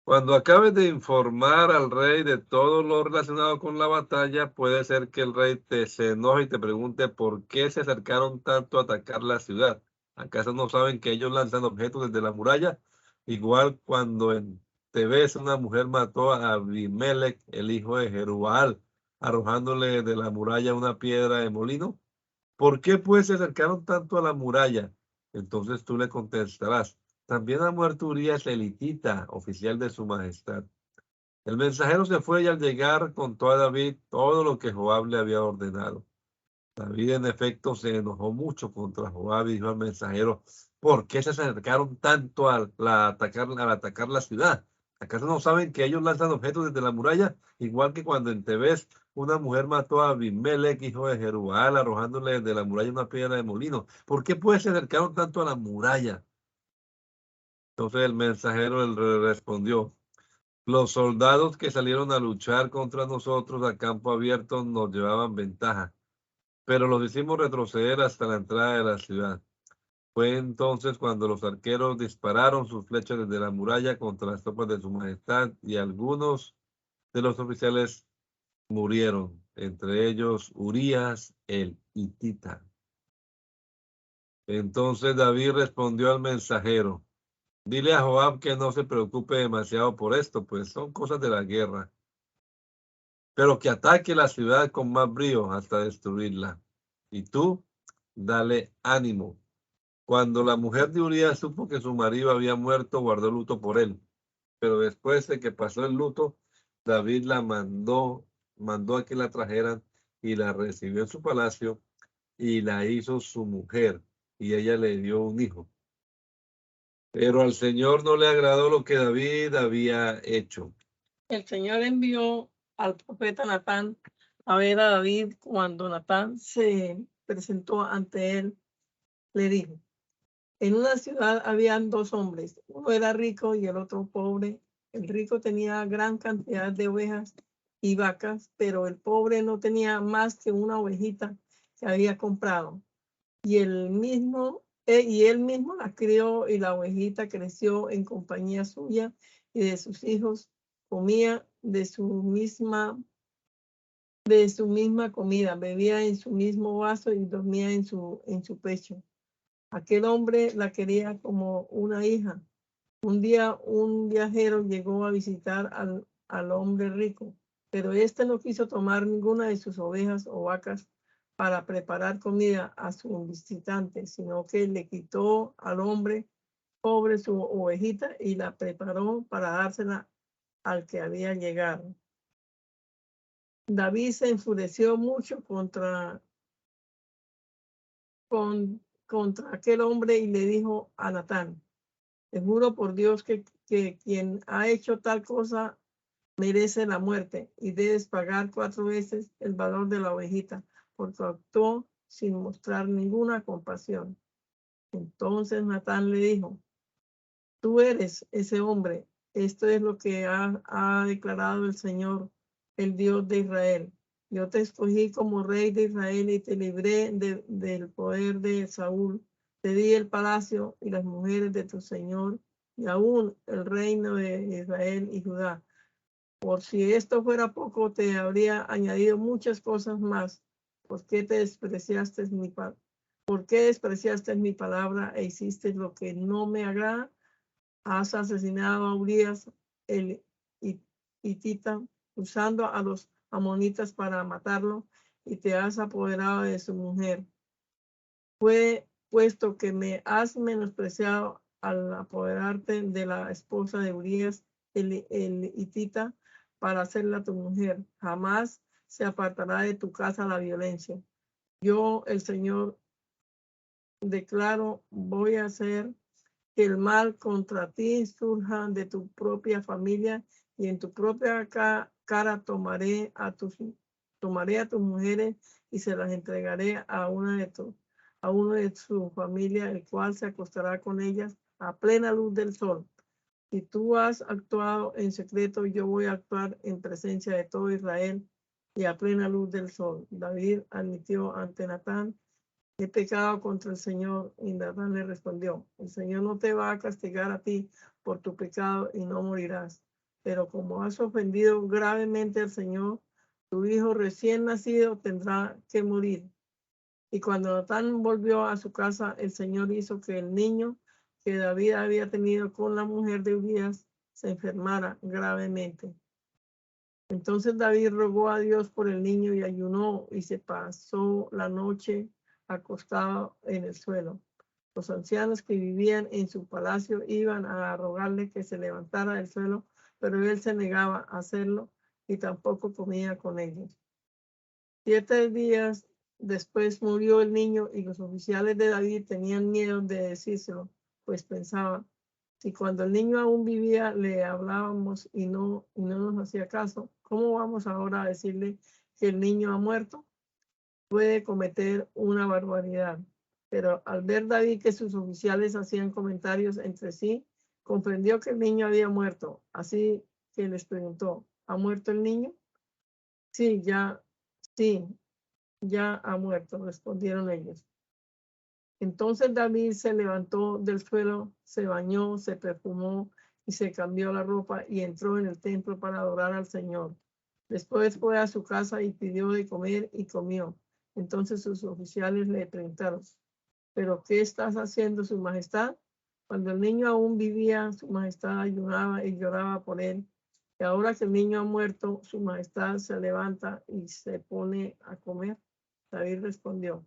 cuando acabes de informar al rey de todo lo relacionado con la batalla, puede ser que el rey se enoje y te pregunte por qué se acercaron tanto a atacar la ciudad. ¿Acaso no saben que ellos lanzan objetos desde la muralla? Igual cuando en Tebes una mujer mató a Abimelech, el hijo de Jerubbaal, arrojándole de la muralla una piedra de molino. ¿Por qué pues se acercaron tanto a la muralla? Entonces tú le contestarás: también ha muerto Urías el hitita, oficial de su majestad. El mensajero se fue y al llegar contó a David todo lo que Joab le había ordenado. David en efecto se enojó mucho contra Joab y dijo al mensajero: ¿por qué se acercaron tanto al atacar la ciudad? ¿Acaso no saben que ellos lanzan objetos desde la muralla? Igual que cuando en Tebes una mujer mató a Abimelech, hijo de Jerubbaal, arrojándole de la muralla una piedra de molino. ¿Por qué pues se acercaron tanto a la muralla? Entonces el mensajero le respondió: los soldados que salieron a luchar contra nosotros a campo abierto nos llevaban ventaja, pero los hicimos retroceder hasta la entrada de la ciudad. Fue entonces cuando los arqueros dispararon sus flechas desde la muralla contra las tropas de su majestad, y algunos de los oficiales murieron, entre ellos Urías el hitita. Entonces David respondió al mensajero: dile a Joab que no se preocupe demasiado por esto, pues son cosas de la guerra, pero que ataque la ciudad con más brío hasta destruirla. Y tú, dale ánimo. Cuando la mujer de Urías supo que su marido había muerto, guardó luto por él. Pero después de que pasó el luto, David mandó a que la trajeran y la recibió en su palacio y la hizo su mujer, y ella le dio un hijo. Pero al Señor no le agradó lo que David había hecho. El Señor envió al profeta Natán a ver a David. Cuando Natán se presentó ante él, le dijo: en una ciudad habían dos hombres, uno era rico y el otro pobre. El rico tenía gran cantidad de ovejas y vacas, pero el pobre no tenía más que una ovejita que había comprado. Y él mismo la crió, y la ovejita creció en compañía suya y de sus hijos, comía de su misma comida, bebía en su mismo vaso y dormía en su pecho. Aquel hombre la quería como una hija. Un día un viajero llegó a visitar al hombre rico, pero éste no quiso tomar ninguna de sus ovejas o vacas para preparar comida a su visitante, sino que le quitó al hombre pobre su ovejita y la preparó para dársela al que había llegado. David se enfureció mucho contra aquel hombre y le dijo a Natán: te juro por Dios que quien ha hecho tal cosa merece la muerte, y debes pagar 4 veces el valor de la ovejita, porque actuó sin mostrar ninguna compasión. Entonces Natán le dijo: tú eres ese hombre. Esto es lo que ha declarado el Señor, el Dios de Israel. Yo te escogí como rey de Israel y te libré del poder de Saúl. Te di el palacio y las mujeres de tu Señor, y aún el reino de Israel y Judá. Por si esto fuera poco, te habría añadido muchas cosas más. ¿Por qué despreciaste mi palabra e hiciste lo que no me agrada? Has asesinado a Urías el hitita, usando a los amonitas para matarlo, y te has apoderado de su mujer. Fue puesto que me has menospreciado al apoderarte de la esposa de Urías el hitita para hacerla tu mujer. Jamás se apartará de tu casa la violencia. Yo, el Señor, declaro, voy a hacer que el mal contra ti surja de tu propia familia y en tu propia cara tomaré a tus mujeres y se las entregaré a uno de su familia, el cual se acostará con ellas a plena luz del sol. Si tú has actuado en secreto, yo voy a actuar en presencia de todo Israel y a plena luz del sol. David admitió ante Natán: he pecado contra el Señor. Y Natán le respondió: el Señor no te va a castigar a ti por tu pecado y no morirás. Pero como has ofendido gravemente al Señor, tu hijo recién nacido tendrá que morir. Y cuando Natán volvió a su casa, el Señor hizo que el niño que David había tenido con la mujer de Urías se enfermara gravemente. Entonces David rogó a Dios por el niño y ayunó y se pasó la noche acostado en el suelo. Los ancianos que vivían en su palacio iban a rogarle que se levantara del suelo, pero él se negaba a hacerlo y tampoco comía con ellos. 7 días después murió el niño y los oficiales de David tenían miedo de decírselo, pues pensaban: si cuando el niño aún vivía le hablábamos y no nos hacía caso, ¿cómo vamos ahora a decirle que el niño ha muerto? Puede cometer una barbaridad. Pero al ver David que sus oficiales hacían comentarios entre sí, comprendió que el niño había muerto. Así que les preguntó: ¿ha muerto el niño? Sí, ya ha muerto, respondieron ellos. Entonces David se levantó del suelo, se bañó, se perfumó y se cambió la ropa y entró en el templo para adorar al Señor. Después fue a su casa y pidió de comer y comió. Entonces sus oficiales le preguntaron: ¿pero qué estás haciendo, su majestad? Cuando el niño aún vivía, su majestad ayunaba y lloraba por él. Y ahora que el niño ha muerto, su majestad se levanta y se pone a comer. David respondió: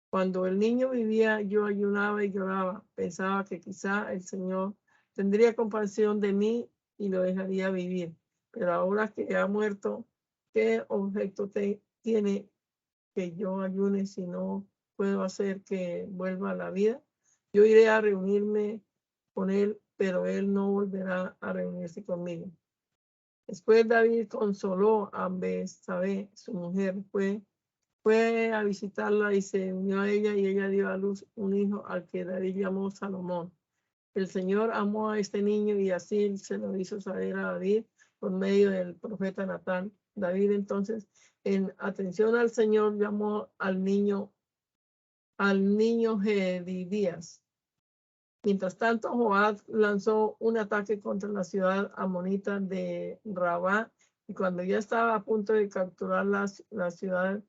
cuando el niño vivía, yo ayunaba y lloraba. Pensaba que quizá el Señor tendría compasión de mí y lo dejaría vivir. Pero ahora que ha muerto, ¿qué objeto tiene que yo ayune si no puedo hacer que vuelva a la vida? Yo iré a reunirme con él, pero él no volverá a reunirse conmigo. Después David consoló a Betsabé, su mujer, fue a visitarla y se unió a ella y ella dio a luz un hijo al que David llamó Salomón. El Señor amó a este niño y así se lo hizo saber a David por medio del profeta Natán. David entonces, en atención al Señor, llamó al niño Jedidías. Mientras tanto, Joab lanzó un ataque contra la ciudad amonita de Rabá y cuando ya estaba a punto de capturar la ciudad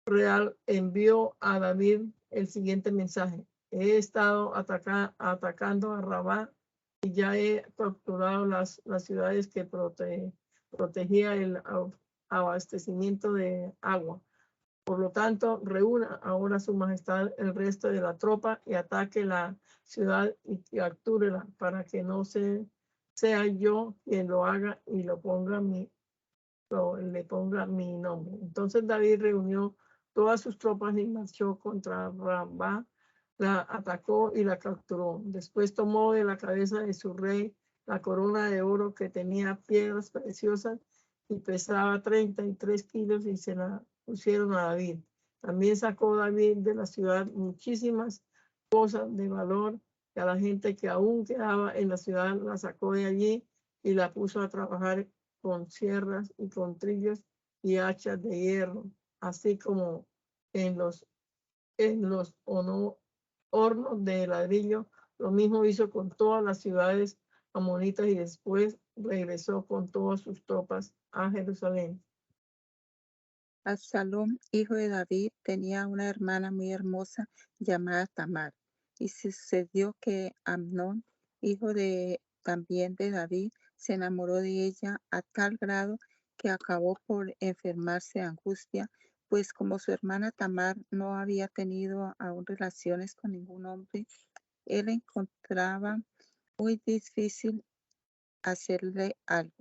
real, envió a David el siguiente mensaje: he estado atacando a Rabá y ya he capturado las ciudades que protegía el abastecimiento de agua. Por lo tanto, reúna ahora su majestad el resto de la tropa y ataque la ciudad y captúrela para que no sea yo quien lo haga y le ponga mi nombre. Entonces David reunió todas sus tropas y marchó contra Rabá, la atacó y la capturó. Después tomó de la cabeza de su rey la corona de oro que tenía piedras preciosas y pesaba 33 kilos y se la pusieron a David. También sacó David de la ciudad muchísimas cosas de valor y a la gente que aún quedaba en la ciudad la sacó de allí y la puso a trabajar con sierras y con trillos y hachas de hierro, así como en los hornos de ladrillo. Lo mismo hizo con todas las ciudades amonitas y después regresó con todas sus tropas a Jerusalén. Absalom, hijo de David, tenía una hermana muy hermosa llamada Tamar. Y sucedió que Amnón, hijo también de David, se enamoró de ella a tal grado que acabó por enfermarse de angustia, pues como su hermana Tamar no había tenido aún relaciones con ningún hombre, él encontraba muy difícil hacerle algo.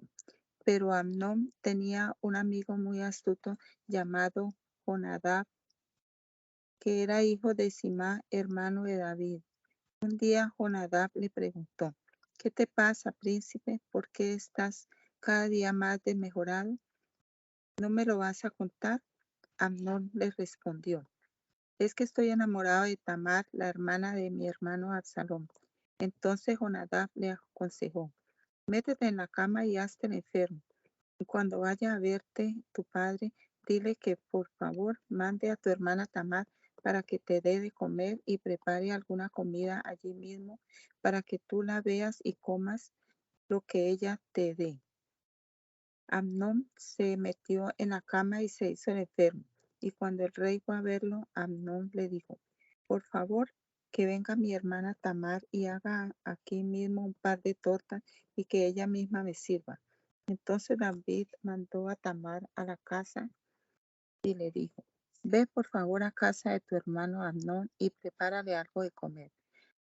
Pero Amnón tenía un amigo muy astuto llamado Jonadab, que era hijo de Simá, hermano de David. Un día Jonadab le preguntó: ¿Qué te pasa, príncipe? ¿Por qué estás cada día más desmejorado? ¿No me lo vas a contar? Amnón le respondió: Es que estoy enamorado de Tamar, la hermana de mi hermano Absalón. Entonces Jonadab le aconsejó: Métete en la cama y hazte el enfermo. Y cuando vaya a verte tu padre, dile que por favor mande a tu hermana Tamar para que te dé de comer y prepare alguna comida allí mismo para que tú la veas y comas lo que ella te dé. Amnón se metió en la cama y se hizo el enfermo. Y cuando el rey fue a verlo, Amnón le dijo: Por favor, que venga mi hermana Tamar y haga aquí mismo un par de tortas y que ella misma me sirva. Entonces David mandó a Tamar a la casa y le dijo: Ve por favor a casa de tu hermano Amnón y prepárale algo de comer.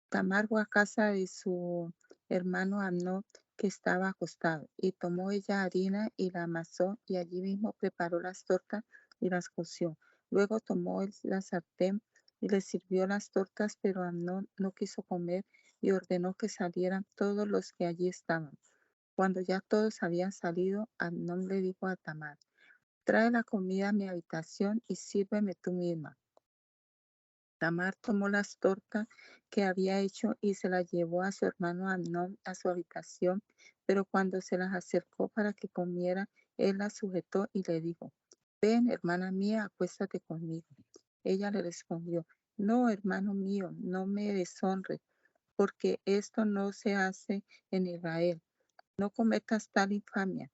Tamar fue a casa de su hermano Amnón, que estaba acostado, y tomó ella harina y la amasó, y allí mismo preparó las tortas y las coció. Luego tomó la sartén y le sirvió las tortas, pero Amnón no quiso comer y ordenó que salieran todos los que allí estaban. Cuando ya todos habían salido, Amnón le dijo a Tamar: Trae la comida a mi habitación y sírveme tú misma. Tamar tomó las tortas que había hecho y se las llevó a su hermano Amnón a su habitación, pero cuando se las acercó para que comiera, él las sujetó y le dijo: Ven, hermana mía, acuéstate conmigo. Ella le respondió: No, hermano mío, no me deshonres, porque esto no se hace en Israel. No cometas tal infamia.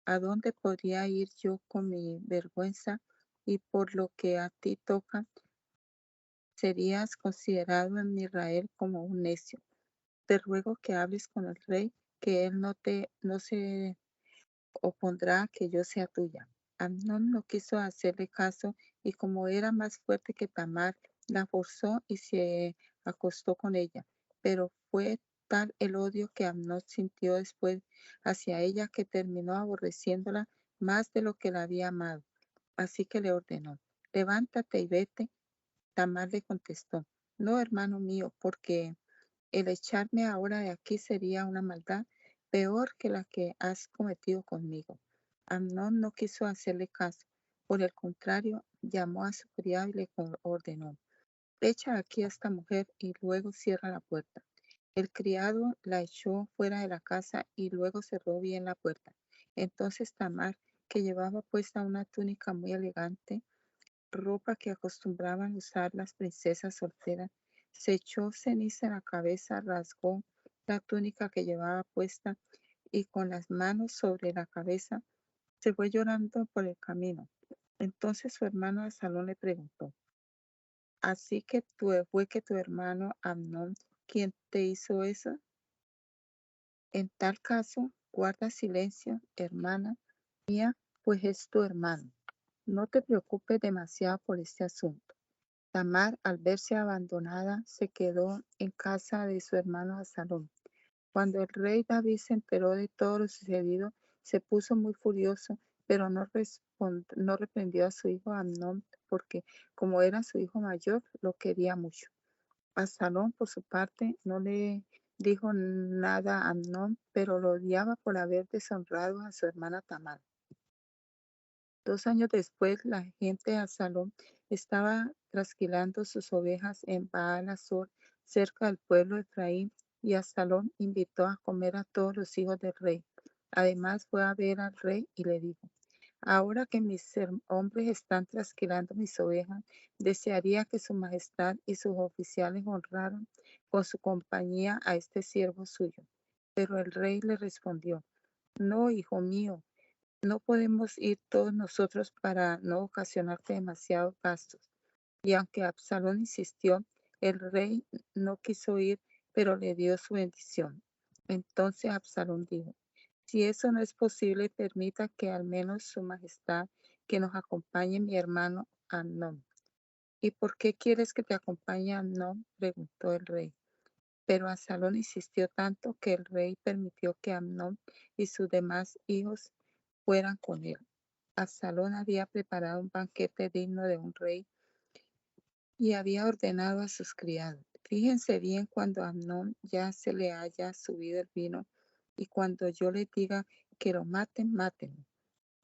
¿A dónde podría ir yo con mi vergüenza? Y por lo que a ti toca, serías considerado en Israel como un necio. Te ruego que hables con el rey, que él no se opondrá a que yo sea tuya. Amnón no quiso hacerle caso y como era más fuerte que Tamar, la forzó y se acostó con ella. Pero fue tal el odio que Amnón sintió después hacia ella que terminó aborreciéndola más de lo que la había amado. Así que le ordenó: Levántate y vete. Tamar le contestó: No, hermano mío, porque el echarme ahora de aquí sería una maldad peor que la que has cometido conmigo. Amnón no quiso hacerle caso. Por el contrario, llamó a su criado y le ordenó: Echa aquí a esta mujer y luego cierra la puerta. El criado la echó fuera de la casa y luego cerró bien la puerta. Entonces Tamar, que llevaba puesta una túnica muy elegante, ropa que acostumbraban usar las princesas solteras, se echó ceniza en la cabeza, rasgó la túnica que llevaba puesta y con las manos sobre la cabeza se fue llorando por el camino. Entonces su hermano Absalón le preguntó: ¿Así que fue que tu hermano Amnón quien te hizo eso? En tal caso, guarda silencio, hermana mía, pues es tu hermano. No te preocupes demasiado por este asunto. Tamar, al verse abandonada, se quedó en casa de su hermano Absalón. Cuando el rey David se enteró de todo lo sucedido, se puso muy furioso, pero no reprendió a su hijo Amnón, porque como era su hijo mayor, lo quería mucho. Absalón, por su parte, no le dijo nada a Amnón, pero lo odiaba por haber deshonrado a su hermana Tamar. 2 años después, la gente de Absalón estaba trasquilando sus ovejas en Baal-Azor, cerca del pueblo de Efraín, y Absalón invitó a comer a todos los hijos del rey. Además fue a ver al rey y le dijo: Ahora que mis hombres están trasquilando mis ovejas, desearía que su majestad y sus oficiales honraran con su compañía a este siervo suyo. Pero el rey le respondió: No, hijo mío, no podemos ir todos nosotros para no ocasionarte demasiados gastos. Y aunque Absalón insistió, el rey no quiso ir, pero le dio su bendición. Entonces Absalón dijo: Si eso no es posible, permita que al menos su majestad, que nos acompañe mi hermano Amnón. ¿Y por qué quieres que te acompañe Amnón?, preguntó el rey. Pero Absalón insistió tanto que el rey permitió que Amnón y sus demás hijos fueran con él. Absalón había preparado un banquete digno de un rey y había ordenado a sus criados: fíjense bien cuando a Amnón ya se le haya subido el vino, y cuando yo les diga que lo maten, mátenlo.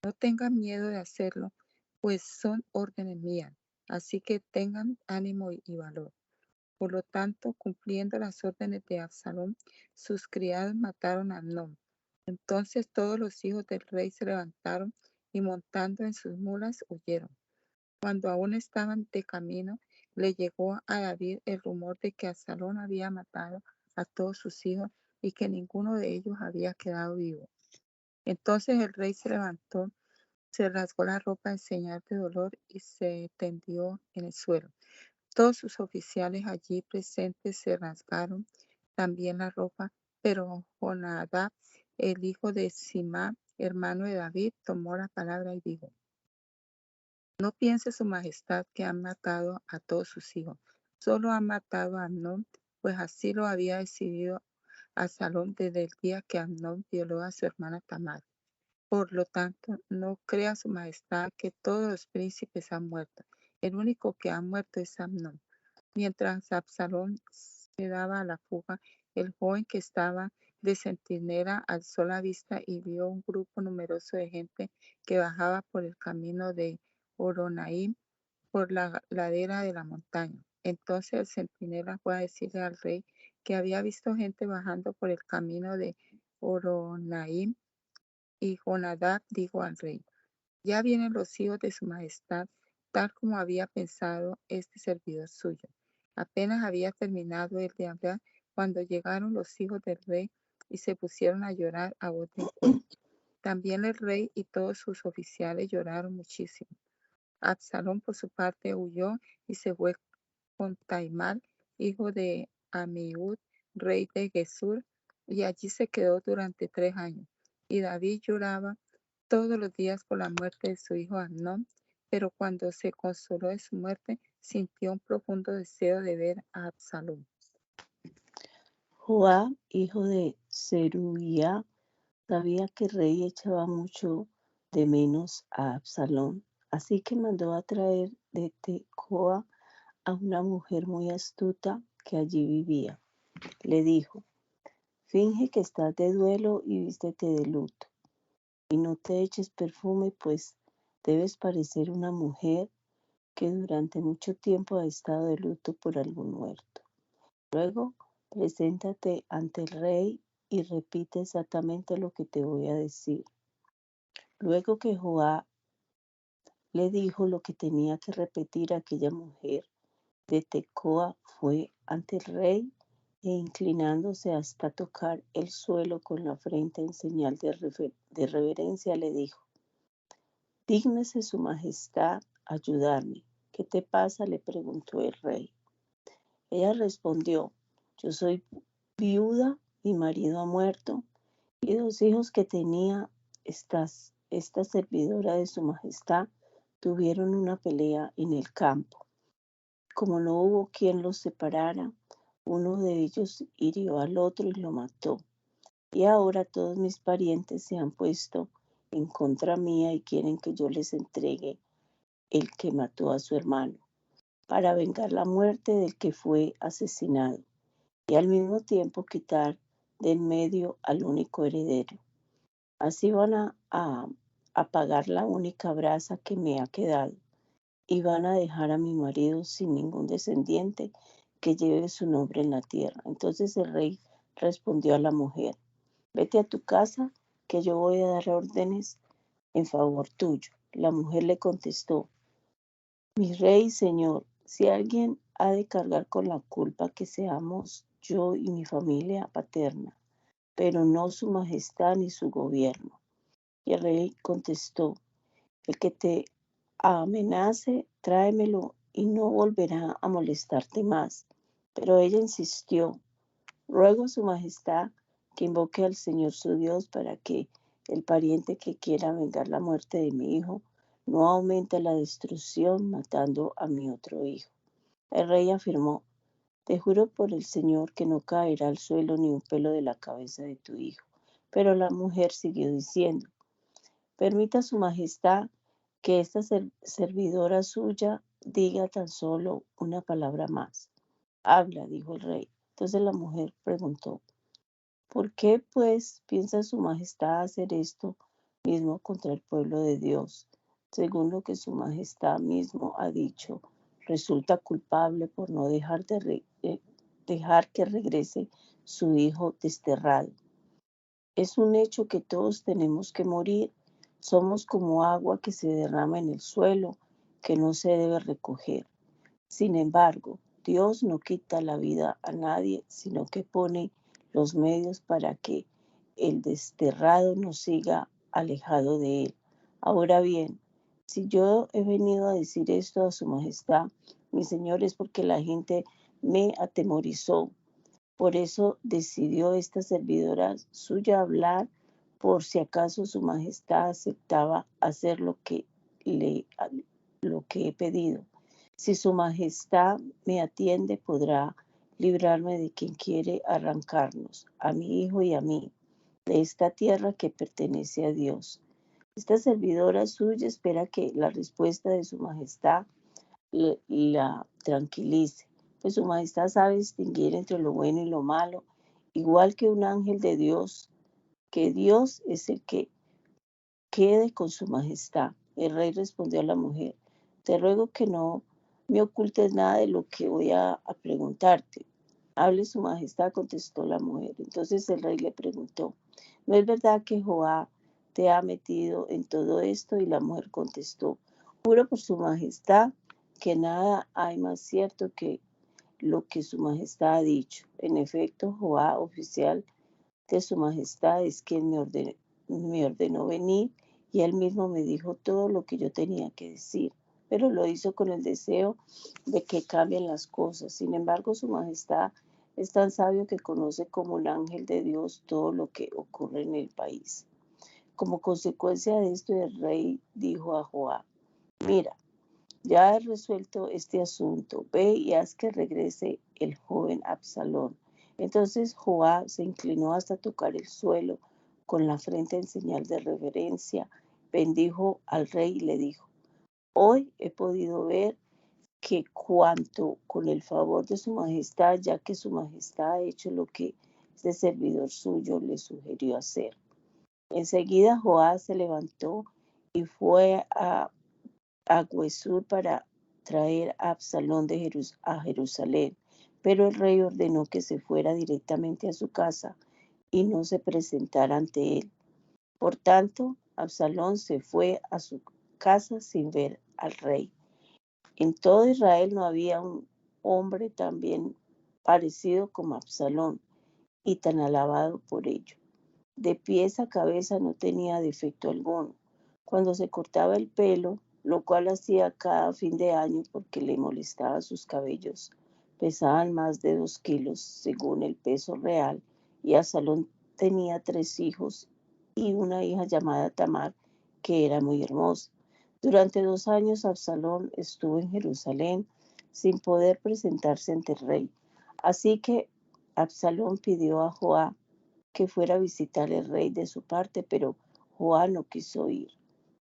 No tengan miedo de hacerlo, pues son órdenes mías, así que tengan ánimo y valor. Por lo tanto, cumpliendo las órdenes de Absalón, sus criados mataron a Amnón. Entonces todos los hijos del rey se levantaron y, montando en sus mulas, huyeron. Cuando aún estaban de camino, le llegó a David el rumor de que Absalón había matado a todos sus hijos y que ninguno de ellos había quedado vivo. Entonces el rey se levantó, se rasgó la ropa en señal de dolor y se tendió en el suelo. Todos sus oficiales allí presentes se rasgaron también la ropa, pero Jonadab, el hijo de Simá, hermano de David, tomó la palabra y dijo: no piense su majestad que han matado a todos sus hijos, solo han matado a Amnón, pues así lo había decidido Absalón desde el día que Amnón violó a su hermana Tamar. Por lo tanto, no crea su majestad que todos los príncipes han muerto. El único que ha muerto es Amnón. Mientras Absalón se daba a la fuga, el joven que estaba de centinela alzó la vista y vio un grupo numeroso de gente que bajaba por el camino de Horonaim, por la ladera de la montaña. Entonces el centinela fue a decirle al rey que había visto gente bajando por el camino de Horonaim, y Jonadab dijo al rey: ya vienen los hijos de su majestad, tal como había pensado este servidor suyo. Apenas había terminado él de hablar cuando llegaron los hijos del rey y se pusieron a llorar a voz en cuello. También el rey y todos sus oficiales lloraron muchísimo. Absalón, por su parte, huyó y se fue con Taimal, hijo de Amiud, rey de Gesur, y allí se quedó durante 3 años. Y David lloraba todos los días por la muerte de su hijo Amnón, pero cuando se consoló de su muerte, sintió un profundo deseo de ver a Absalón. Joab, hijo de Zeruía, sabía que el rey echaba mucho de menos a Absalón, así que mandó a traer de Tecoa a una mujer muy astuta que allí vivía. Le dijo: finge que estás de duelo y vístete de luto, y no te eches perfume, pues debes parecer una mujer que durante mucho tiempo ha estado de luto por algún muerto. Luego, preséntate ante el rey y repite exactamente lo que te voy a decir. Luego que Joab le dijo lo que tenía que repetir, aquella mujer de Tecoa fue ante el rey e, inclinándose hasta tocar el suelo con la frente en señal de reverencia, le dijo: dígnese su majestad ayudarme. ¿Qué te pasa?, le preguntó el rey. Ella respondió: yo soy viuda, mi marido ha muerto, y 2 hijos que tenía. Esta servidora de su majestad tuvieron una pelea en el campo. Como no hubo quien los separara, uno de ellos hirió al otro y lo mató. Y ahora todos mis parientes se han puesto en contra mía y quieren que yo les entregue el que mató a su hermano, para vengar la muerte del que fue asesinado, y al mismo tiempo quitar de en medio al único heredero. Así van a apagar la única brasa que me ha quedado, y van a dejar a mi marido sin ningún descendiente que lleve su nombre en la tierra. Entonces el rey respondió a la mujer: vete a tu casa, que yo voy a dar órdenes en favor tuyo. La mujer le contestó: mi rey, señor, si alguien ha de cargar con la culpa, que seamos yo y mi familia paterna, pero no su majestad ni su gobierno. Y el rey contestó: el que te amenace, tráemelo y no volverá a molestarte más. Pero ella insistió: ruego a su majestad que invoque al Señor su Dios para que el pariente que quiera vengar la muerte de mi hijo no aumente la destrucción matando a mi otro hijo. El rey afirmó: Te juro por el Señor que no caerá al suelo ni un pelo de la cabeza de tu hijo. Pero la mujer siguió diciendo, permita su majestad que esta servidora suya diga tan solo una palabra más. Habla, dijo el rey. Entonces la mujer preguntó, ¿por qué pues piensa su majestad hacer esto mismo contra el pueblo de Dios? Según lo que su majestad mismo ha dicho, resulta culpable por no dejar que regrese su hijo desterrado. Es un hecho que todos tenemos que morir. Somos como agua que se derrama en el suelo, que no se debe recoger. Sin embargo, Dios no quita la vida a nadie, sino que pone los medios para que el desterrado no siga alejado de él. Ahora bien, si yo he venido a decir esto a su majestad, mi señor, es porque la gente me atemorizó. Por eso decidió esta servidora suya hablar por si acaso su majestad aceptaba hacer lo que he pedido. Si su majestad me atiende, podrá librarme de quien quiere arrancarnos, a mi hijo y a mí, de esta tierra que pertenece a Dios. Esta servidora suya espera que la respuesta de su majestad la tranquilice, pues su majestad sabe distinguir entre lo bueno y lo malo, igual que un ángel de Dios, que Dios es el que quede con su majestad. El rey respondió a la mujer, te ruego que no me ocultes nada de lo que voy a preguntarte. Hable su majestad, contestó la mujer. Entonces el rey le preguntó, ¿no es verdad que Jehová te ha metido en todo esto? Y la mujer contestó, juro por su majestad que nada hay más cierto que lo que su majestad ha dicho. En efecto, Jehová, oficial de su majestad, es quien me ordenó venir y él mismo me dijo todo lo que yo tenía que decir, pero lo hizo con el deseo de que cambien las cosas. Sin embargo, su majestad es tan sabio que conoce como un ángel de Dios todo lo que ocurre en el país. Como consecuencia de esto, el rey dijo a Joab, mira, ya he resuelto este asunto, ve y haz que regrese el joven Absalón. Entonces Joab se inclinó hasta tocar el suelo con la frente en señal de reverencia, bendijo al rey y le dijo, hoy he podido ver que cuanto con el favor de su majestad, ya que su majestad ha hecho lo que este servidor suyo le sugirió hacer. Enseguida Joab se levantó y fue a Gesur para traer a Absalón a Jerusalén, pero el rey ordenó que se fuera directamente a su casa y no se presentara ante él. Por tanto, Absalón se fue a su casa sin ver al rey. En todo Israel no había un hombre tan bien parecido como Absalón y tan alabado por ello. De pies a cabeza no tenía defecto alguno. Cuando se cortaba el pelo, lo cual hacía cada fin de año porque le molestaba sus cabellos, pesaban más de 2 kilos según el peso real, y Absalón tenía 3 hijos y una hija llamada Tamar, que era muy hermosa. Durante 2 años Absalón estuvo en Jerusalén sin poder presentarse ante el rey. Así que Absalón pidió a Joab que fuera a visitar al rey de su parte, pero Joab no quiso ir.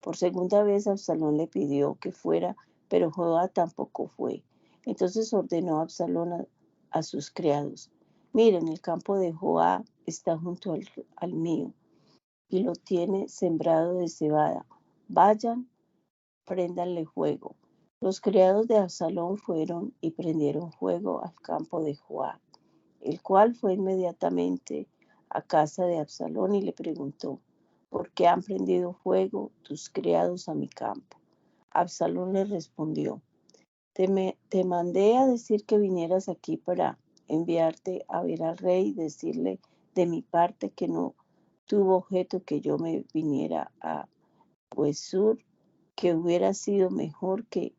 Por segunda vez Absalón le pidió que fuera, pero Joab tampoco fue. Entonces ordenó a Absalón a sus criados, miren, el campo de Joab está junto al mío y lo tiene sembrado de cebada. Vayan, préndanle fuego. Los criados de Absalón fueron y prendieron fuego al campo de Joab, el cual fue inmediatamente a casa de Absalón y le preguntó, ¿por qué han prendido fuego tus criados a mi campo? Absalón le respondió, te mandé a decir que vinieras aquí para enviarte a ver al rey y decirle de mi parte que no tuvo objeto que yo me viniera a Gesur, que hubiera sido mejor que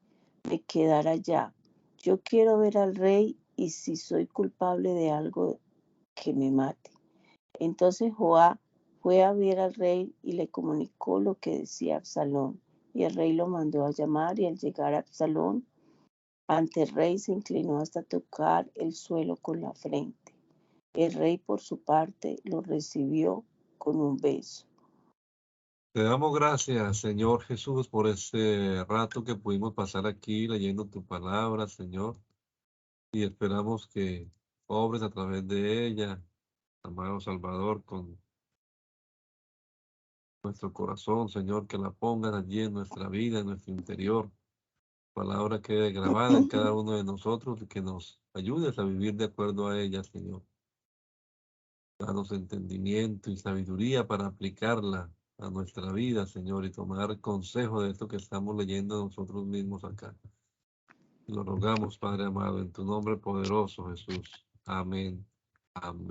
me quedara allá. Yo quiero ver al rey y si soy culpable de algo, que me mate. Entonces Joab fue a ver al rey y le comunicó lo que decía Absalón. Y el rey lo mandó a llamar y al llegar a Absalón Ante el rey se inclinó hasta tocar el suelo con la frente. El rey, por su parte, lo recibió con un beso. Te damos gracias, Señor Jesús, por este rato que pudimos pasar aquí leyendo tu palabra, Señor. Y esperamos que obres a través de ella, amado Salvador, con nuestro corazón, Señor, que la pongas allí en nuestra vida, en nuestro interior. Palabra quede grabada en cada uno de nosotros y que nos ayudes a vivir de acuerdo a ella, Señor. Danos entendimiento y sabiduría para aplicarla a nuestra vida, Señor, y tomar consejo de esto que estamos leyendo nosotros mismos acá. Lo rogamos, Padre amado, en tu nombre poderoso, Jesús. Amén. Amén.